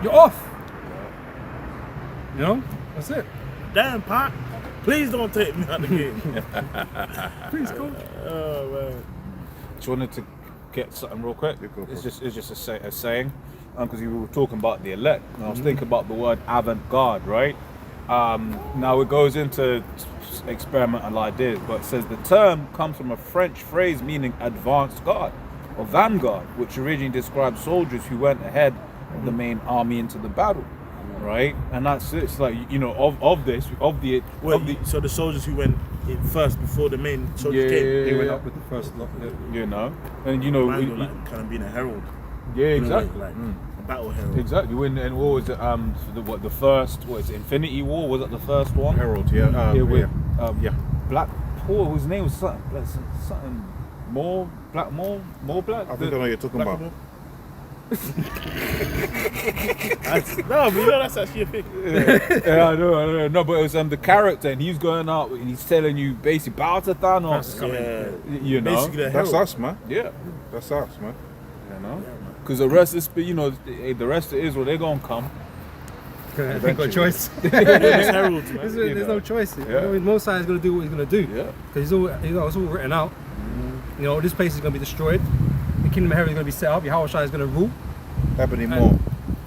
You're off. You know? That's it. Damn, Pat. Please don't take me out of the game. Please go. Oh man. Just wanted to get something real quick. It's just a saying, because you were talking about the elect, and I was thinking about the word avant-garde, right? Now it goes into experimental ideas, but it says the term comes from a French phrase meaning advanced guard or vanguard, which originally describes soldiers who went ahead of the main army into the battle, right? And that's it. It's like, So the soldiers who went in first before the main soldiers came, He went up with the first lot. you know, and like kind of being a herald. exactly. Like a battle herald. Exactly. And what was it? The first? What is it? Infinity War? Was that the first one? Herald, yeah. Black Paul. His name was something more black. I think I know what you're talking about. No, but you know that's actually a thing. Yeah, I know. No, but it was the character, and he's going out and he's telling you basically bow to Thanos. Yeah. You know, Basically, the That's hero. us, man. yeah, That's us, man. you know, because the rest is, you know, the rest of Israel, they're gonna come. I think got a choice. It's heralds, man. There's no choice. You Yeah. know, Most High is going to do what he's going to do. Yeah. Because it's all written out. You know, this place is going to be destroyed. The kingdom of heaven is going to be set up. Yahweh Shai is going to rule. Ebony Moore.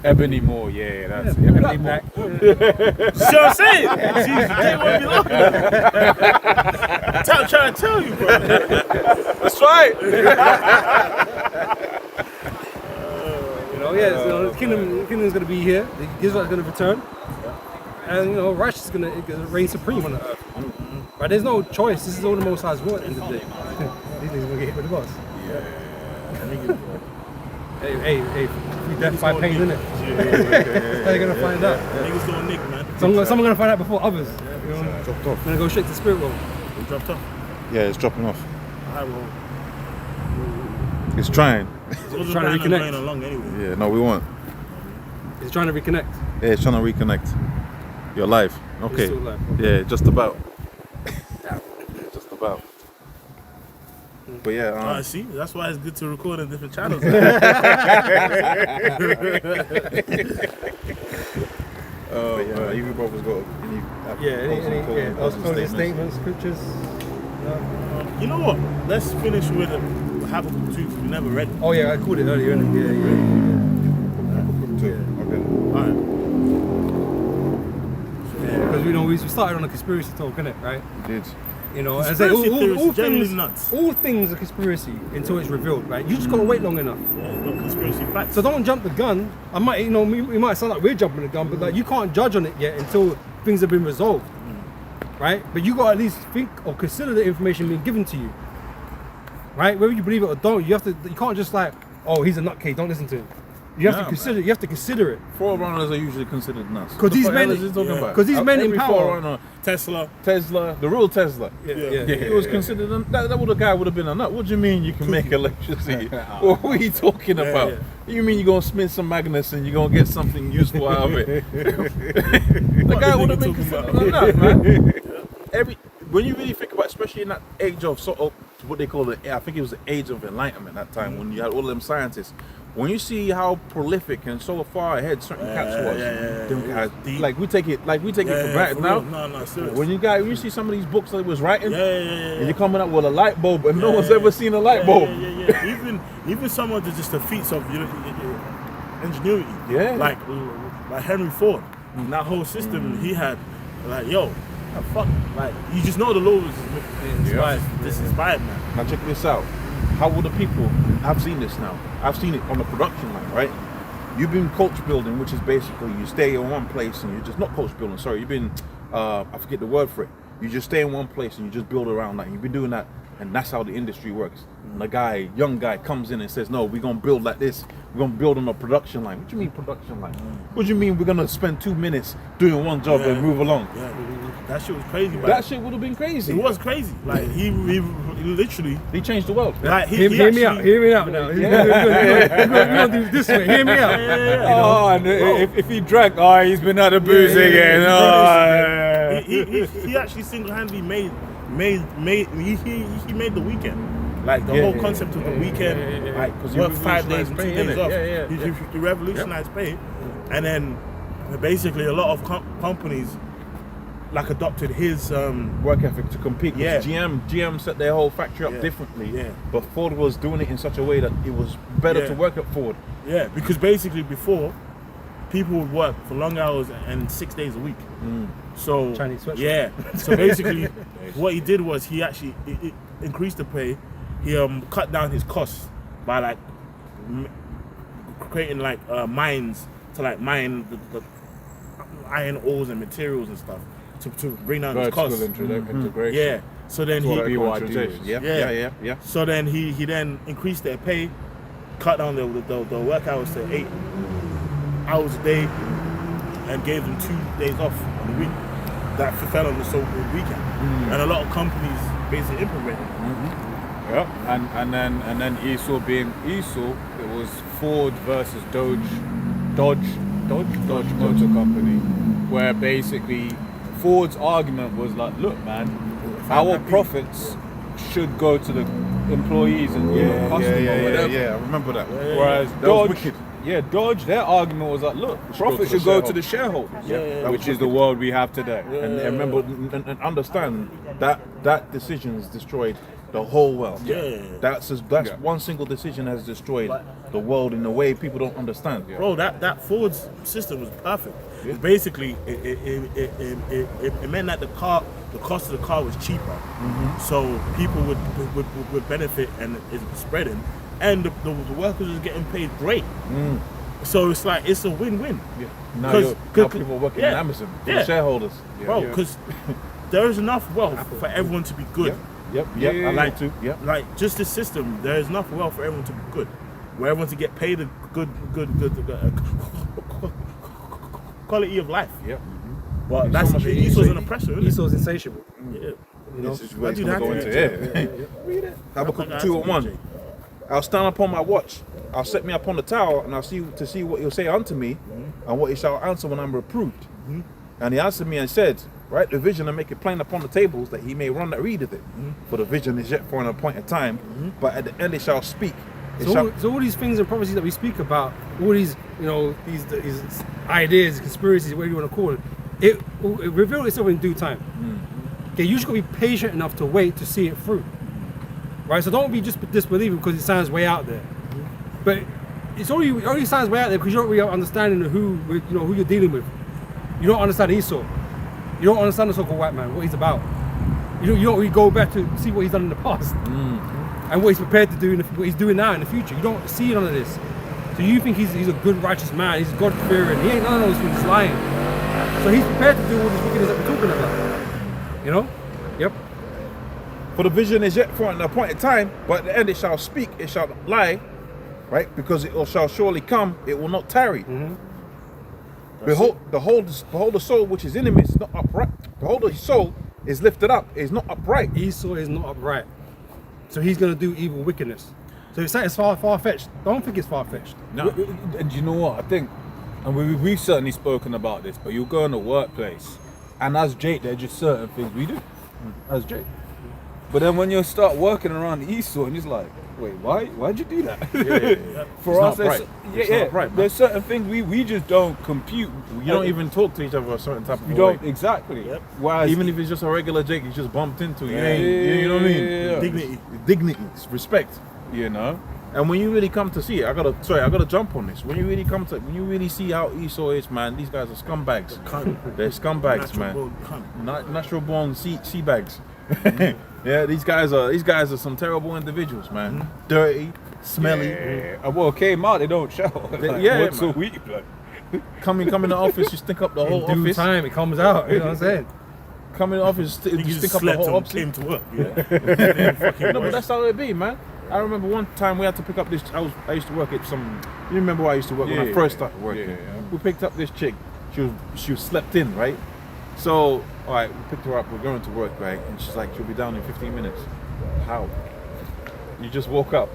Ebony Moore, yeah, that's Yeah, Ebony Black Moore. Black. See what I'm saying? See, they won't be looking at. I'm trying to tell you, bro. That's right. You know, yeah, so the kingdom is going to be here. The Israel is going to return. And, you know, righteousness is going to reign supreme on the earth. But there's no choice. This is all the Most High's will at the end of the day. These niggas going to get hit with the bus. Hey, we death by pain, innit? How you going to find out? Niggas going nick, man. Someone going to find out before others. You know? Dropped off. I'm going to go straight to spirit world. We dropped off. Yeah, it's dropping off. Alright, well, It's trying. it wasn't Trying to planning on reconnect. going along anyway. Yeah, no, we won't. He's trying to reconnect. Yeah, it's trying to reconnect. You're live. Okay. still live. Yeah, just about. Just about. But yeah, See, that's why it's good to record on different channels. but yeah, you brothers got any Closing statements, scriptures. No. You know what? Let's finish with Habakkuk 2. We never read it. Oh yeah, I called it earlier, innit? Yeah. Okay. Alright. Because we started on a conspiracy talk, innit? Right? You did. You know, I say Conspiracy theories all are generally things, nuts. all things are conspiracy until it's revealed, right? You just gotta wait long enough. Yeah, no conspiracy facts. So don't jump the gun. I might, you know, we might sound like we're jumping the gun, but like you can't judge on it yet until things have been resolved, right? But you gotta at least think or consider the information being given to you, right? Whether you believe it or don't, you can't just like, oh, he's a nutcase, don't listen to him. You have to consider. You have to consider it. Forerunners are usually considered nuts. Because these men, Because these men in every power. Forerunner, Tesla. the real Tesla. Yeah. He was considered that guy would have been a nut. What do you mean you can make electricity? What are you talking about? yeah. You mean you're gonna spin some magnets and you're gonna get something useful out of it? The guy would have been considered a nut, man. When you really think about, especially in that age of sort of what they call I think it was the age of enlightenment that time when you had all of them scientists. When you see how prolific and so far ahead certain cats was, them guys, like we take it for granted now. No, seriously. When you see some of these books that he was writing, and Yeah. you're coming up with a light bulb, and no one's ever seen a light bulb. Yeah. Even some of the feats of ingenuity. Yeah. Like Henry Ford. That whole system he had, like fuck, like you just know the law was inspired. This is inspired, man. Now check this out. How will the people? I've seen this now. I've seen it on the production line, right? You've been coach building, which is basically you stay in one place and you just not coach building. Sorry, you've been I forget the word for it. You just stay in one place and you just build around that. You've been doing that, and that's how the industry works. And a young guy comes in and says, "No, we're gonna build like this. We're gonna build on a production line." What do you mean production line? What do you mean we're gonna spend 2 minutes doing one job and move along? Yeah, that shit was crazy. That shit would have been crazy. It was crazy. Like he literally. He changed the world. Like Hear me out now. We're gonna do it this way. Hear me out. Oh, and if he drank, he's been out of booze again. He actually single-handedly made the weekend. Like the whole concept of the weekend, like Because work 5 days and 2 days off. Yeah. He revolutionized pay, and then basically a lot of companies like adopted his Work ethic to compete. 'Cause Yeah. GM set their whole factory up Yeah. differently. Yeah. But Ford was doing it in such a way that it was better Yeah. to work at Ford. Yeah, because basically before, people would work for long hours and 6 days a week. So Chinese sweatshop. yeah. So basically, what he did was he actually increased the pay. He cut down his costs by like creating like mines to like mine the iron ores and materials and stuff to bring down his costs. Integration. Yeah. So then he Yeah. So then he then increased their pay, cut down the work hours to 8 hours a day, and gave them 2 days off on the week. That fell on the so-called weekend, and a lot of companies basically implemented it. Yeah. And then Esau being Esau, it was Ford versus Dodge Motor Company, where basically Ford's argument was like, look, man, our profits should go to the employees and customer, whatever. I remember that. Whereas That was Dodge, wicked. Dodge, their argument was like, look, profit should go to the shareholders, which is the world we have today. And remember and understand that decision has destroyed the whole world. That's one single decision has destroyed the world in a way people don't understand. Bro, that Ford's system was perfect. Basically, it meant that the cost of the car was cheaper, so people would benefit, and it's spreading, and the workers was getting paid great. So it's a win-win. Now people are working in Amazon for the shareholders. Bro, because there is enough wealth for everyone to be good. I like to. Like just this system, there is enough wealth for everyone to be good, where everyone to get paid a good quality of life. But that's Esau's an oppressor, isn't it? Esau's insatiable. You know, This is where it's going to go into here. Habakkuk 2:1. I'll stand upon my watch. I'll set me upon the tower, and I'll see what he'll say unto me, and what he shall answer when I'm reproved. And he answered me and said, write the vision and make it plain upon the tables, that he may run that readeth it. For the vision is yet for an appointed time, but at the end it shall speak. So all these things and prophecies that we speak about, all these, these ideas, conspiracies, whatever you want to call it, it reveals itself in due time. Okay, you just got to be patient enough to wait to see it through. Right? So don't be just disbelieving because it sounds way out there. But it only sounds way out there because you don't really have understanding of who you're dealing with. You don't understand Esau. You don't understand the so-called white man, what he's about. You don't really go back to see what he's done in the past. And what he's prepared to do, what he's doing now in the future. You don't see none of this. So you think he's a good, righteous man, he's God-fearing. He ain't none of those things, he's lying. So he's prepared to do all this wickedness that we're talking about. You know? Yep. For the vision is yet for an appointed time, but at the end it shall speak, it shall not lie, right? Because it shall surely come, it will not tarry. Behold the soul which is in him is not upright. Behold, the soul is lifted up, is not upright. Esau is not upright. So he's going to do evil wickedness. So it's far-fetched. Don't think it's far-fetched. No, and you know what? I think, and we've certainly spoken about this, but you'll go in the workplace, and as Jake, there are just certain things we do, as Jake. But then when you start working around Esau, and he's like, wait, why'd you do that? For It's us, not right. It's not right, man. There's certain things we just don't compute. You don't even talk to each other a certain type of You way. don't exactly. Whereas Even if it's just a regular Jake, you just bumped into. You Yeah, know what I mean? yeah. Dignity, it's respect. you know. And when you really come to see it, I gotta jump on this. When you really see how Esau is, man, these guys are scumbags. They're scumbags, man. Natural born sea bags. Yeah, these guys are some terrible individuals, man. Dirty, smelly. Yeah. Well, came out, they don't shower. Once a week, like. Come in the office, you stink up the whole In due office. time, it comes out. You know what I'm saying? Come in the office, you You stink just up the slept whole and office. came to work. No, but that's how it be, man. I remember one time we had to pick up this. I used to work at some. You remember where I used to work when I first started working? Yeah. We picked up this chick. She was slept in, right? So, all right, we picked her up. We're going to work, right? And she's like, she'll be down in 15 minutes. How? You just woke up.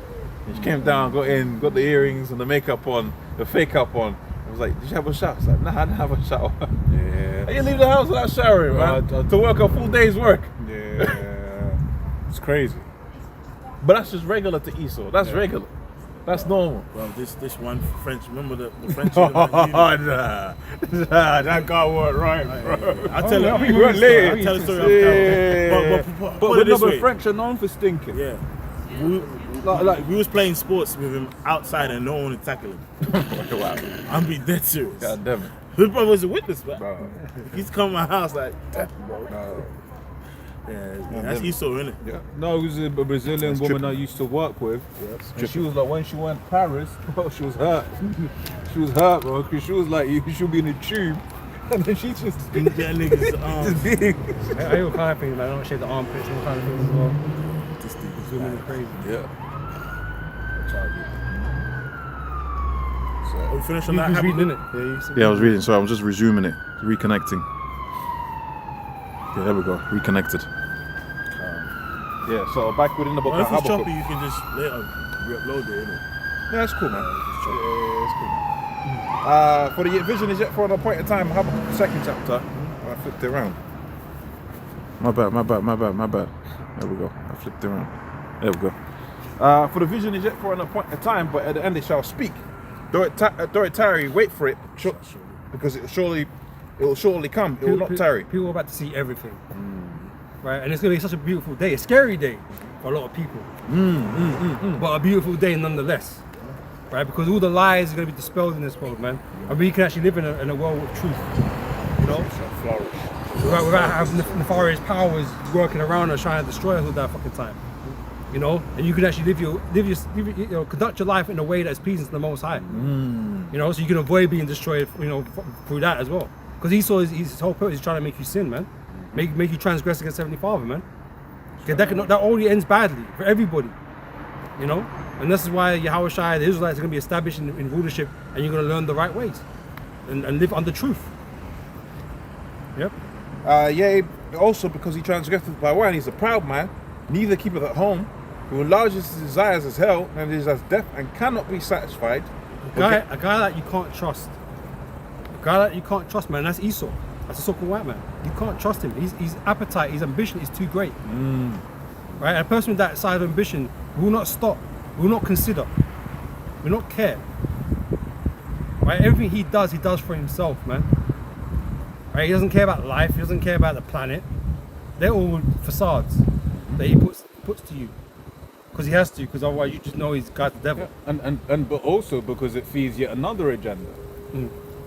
And she came down, got in, got the earrings and the makeup on, the fake up on. I was like, did you have a shower? She's like, nah, I didn't have a shower. Yeah. How you leave the house without showering, man? To work a full day's work. Yeah. It's crazy. But that's just regular to Esau. That's regular. That's normal. Well, this one French. Remember the French. Nah, that can't work right, bro. I tell we were late. I tell a story off camera. But put it this way. French are known for stinking. Yeah. Like We was playing sports with him outside and no one would tackle him. Wow. I'm being dead serious. God damn it. His brother was a witness, man. Bro. He's come to my house like, bro. No. Yeah, that's Esau, innit? Yeah. No, it was a Brazilian That's woman tripping. I used to work with. And she was like, when she went to Paris, bro, she was hurt. She was hurt, bro, because she was like, you should be in a tube. And then she just That nigga's arms. just being. I all kind of things, like, I don't shave the armpits, all kind of things as well. It's really crazy. Yeah. We finished on You that. was Happy- reading, innit? Yeah, I was reading, so I'm just resuming it, reconnecting. Yeah, there we go, reconnected. Yeah, so back within the book Well, of if it's Habakkuk. choppy, you can just later re-upload it, innit? Yeah, that's cool, man. Yeah, it's cool. For the vision is yet for an appointed time. How about the second chapter? I flipped it around. My bad. There we go. I flipped it around. There we go. For the vision is yet for an appointed time, but at the end it shall speak. Though it tarry, wait for it, because it will surely come. It will not tarry. People are about to see everything, right? And it's gonna be such a beautiful day, a scary day for a lot of people, but a beautiful day nonetheless, right? Because all the lies are gonna be dispelled in this world, man, and we can actually live in a world of truth, you know, without having nefarious powers working around us trying to destroy us all that fucking time. You know, and you can actually conduct your life in a way that's pleasing to the Most High. You know, so you can avoid being destroyed, you know, through that as well. Because Esau, his whole purpose is trying to make you sin, man. Make you transgress against Heavenly Father, man. That only ends badly for everybody. You know, and this is why Yahweh Shai, the Israelites, are going to be established in rulership, and you're going to learn the right ways and live under truth. Yep. Yea, also because he transgressed by one, he's a proud man, neither keepeth at home, who enlarges his desires as hell, and is as deaf and cannot be satisfied. A guy that you can't trust. A guy that you can't trust, man, that's Esau. That's a so-called white man. You can't trust him. His appetite, his ambition is too great. Right? And a person with that side of ambition will not stop, will not consider, will not care. Right? Everything he does for himself, man. Right? He doesn't care about life, he doesn't care about the planet. They're all facades that he puts to you. Because he has to, because otherwise you just know he's got the devil. Yeah. And but also because it feeds yet another agenda.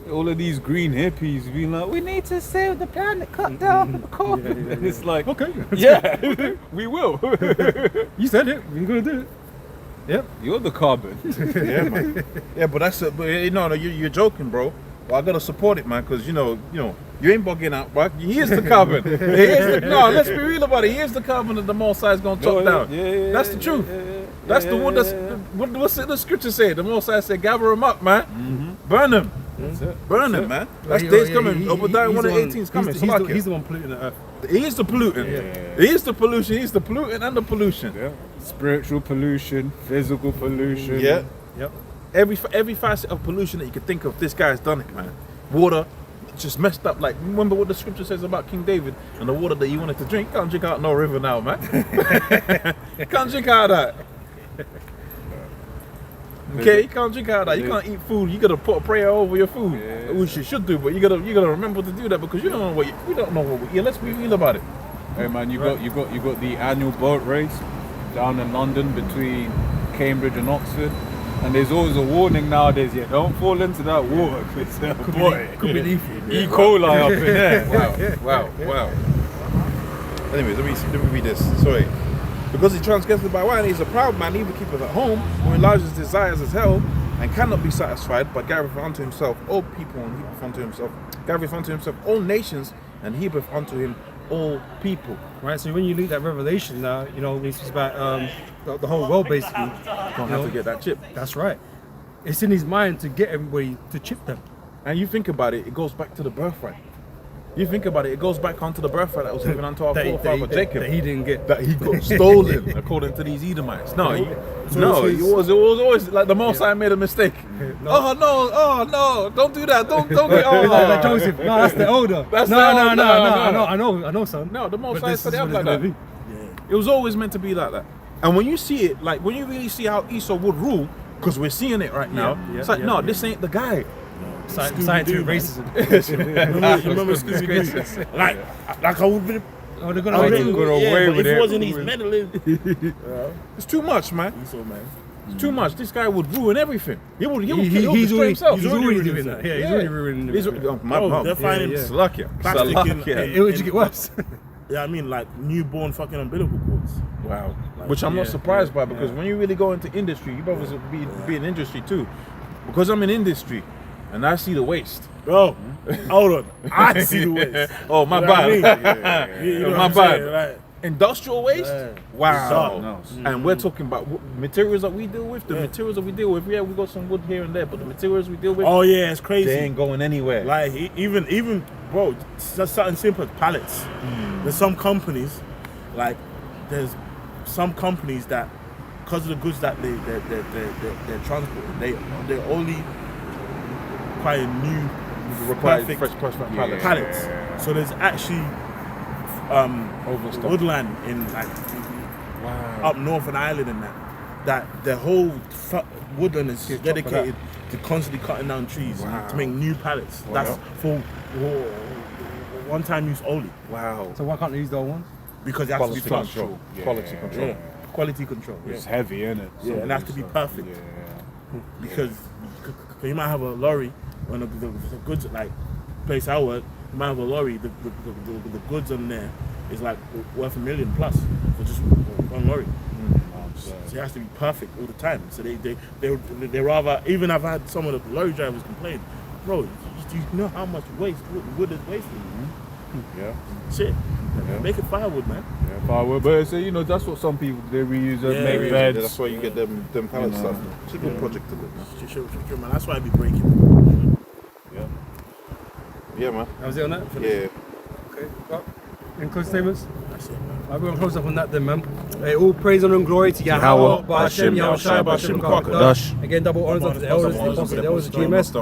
All of these green hippies being like, we need to save the planet, cut down the carbon. Yeah. And it's like, Okay. yeah, we will. You said it, we're going to do it. Yep. You're the carbon. Yeah, man. Yeah, but you're joking, bro. Well, I gotta support it, man, because you know, you ain't bugging out, bro. He is the carbon. Let's be real about it. He is the carbon that the Most High is gonna chop down. That's the truth. That's the one. What's the scripture say? The Most High said, "Gather them up, man. Burn them. That's it. Burn them, man." That's day's coming. Obadiah 1:18 is coming. He's the one polluting the earth. He is the pollutant. He is the pollution. He's the pollutant and the pollution. Yeah. Spiritual pollution, physical pollution. Yeah. Yep. Every facet of pollution that you could think of, this guy's done it, man. Water, just messed up. Like, remember what the scripture says about King David and the water that he wanted to drink? You can't drink out no river now, man. Can't drink out of that. Okay, you can't drink out of that. You can't eat food. You gotta put a prayer over your food, which you should do. But you gotta remember to do that because you don't know we don't know what we eat. Let's be real about it. Hey man, you got the annual boat race down in London between Cambridge and Oxford. And there's always a warning nowadays, don't fall into that water, because Could be leafy. E. coli up in there. Wow. Anyways, let me read this. Sorry. Because he transgressed by wine, he's a proud man, neither keepeth at home, who enlarges his desires as hell, and cannot be satisfied, but gathereth unto himself all people, and heapeth unto himself all nations, and heapeth unto him all people. Right, so when you read that Revelation now, you know, it's about the whole world basically. Don't have to get that chip. That's right. It's in his mind to get everybody to chip them. And you think about it, it goes back to the birthright. You think about it, it goes back onto the birthright that was given unto our forefather Jacob. That he didn't get. That he got stolen, according to these Edomites. It was always like the Most High made a mistake. No. Oh no, don't do that. Don't get Like Joseph. No, that's the older. That's no, the I know, son. No, the Most But High this set is it up what like it's that. gonna be. It was always meant to be like that. And when you see it, like when you really see how Esau would rule, because we're seeing it right now, it's like, this ain't the guy. Scientific racism. Remember Scooby-Doo? Like I would be. Oh, they're gonna I wait mean, till- away but with if it. it wasn't his meddling, It's too much, man. Esau, man. It's too much. This guy would ruin everything. He would He's destroy already himself. he's already ruined doing himself. that. Yeah, he's already ruining He's, it. my Oh, mom. they're finding Salakia. plastic Salakia. It would just get worse. Yeah, I mean, like newborn fucking umbilical cords. Wow. Like, Which I'm not yeah, surprised by, because when you really go into industry, you brothers be in industry too. Because I'm in industry and I see the waste. Bro, hold on. I see the waste. Oh, my You know what I bad. mean? You know My what I'm bad. saying? Like, Industrial waste? Yeah. Wow. It's And we're talking about materials that we deal with. The Yeah. materials that we deal with, we got some wood here and there, but the materials we deal with, oh yeah, it's crazy. they ain't going anywhere. Like even bro, just something simple as pallets. There's some companies, like there's some companies that because of the goods that they're transporting, they only require new Requires perfect fresh pallets. pallets. So there's actually Overstock. woodland in like Wow. up north in Ireland and that the whole woodland is Get dedicated to constantly cutting down trees to make new pallets. That's for one-time use only, Wow. So why can't they use the old ones? because it has Quality to be flush. control. Yeah. Quality control. Yeah, quality control. It's Yeah, heavy, isn't it? yeah, and it has to be perfect. Yeah. Because you might have a lorry when the goods like place I work, you might have a lorry. The goods on there is like worth $1 million plus for just one lorry. So it has to be perfect all the time. So they rather, even I've had some of the lorry drivers complain, bro, do you know how much wood is wasted? Yeah. Shit, Yeah. make it firewood, man. Yeah, firewood. But it's, you know, that's what some people they reuse it, Yeah, make yeah, beds. That's why you get them pallets You know. stuff. It's a good project to do, man. Sure, man. That's why I be breaking. Yeah. Yeah, man. That was it on that? Yeah. Okay. Well, any closing statements? That's it, man. We're going to close up on that then, man. Hey, all praise, honor and glory to Yahweh, Ba'ashem, Yahushua, Ba'ashem, Again, double honors unto the elders, the apostles, the elders of GMS.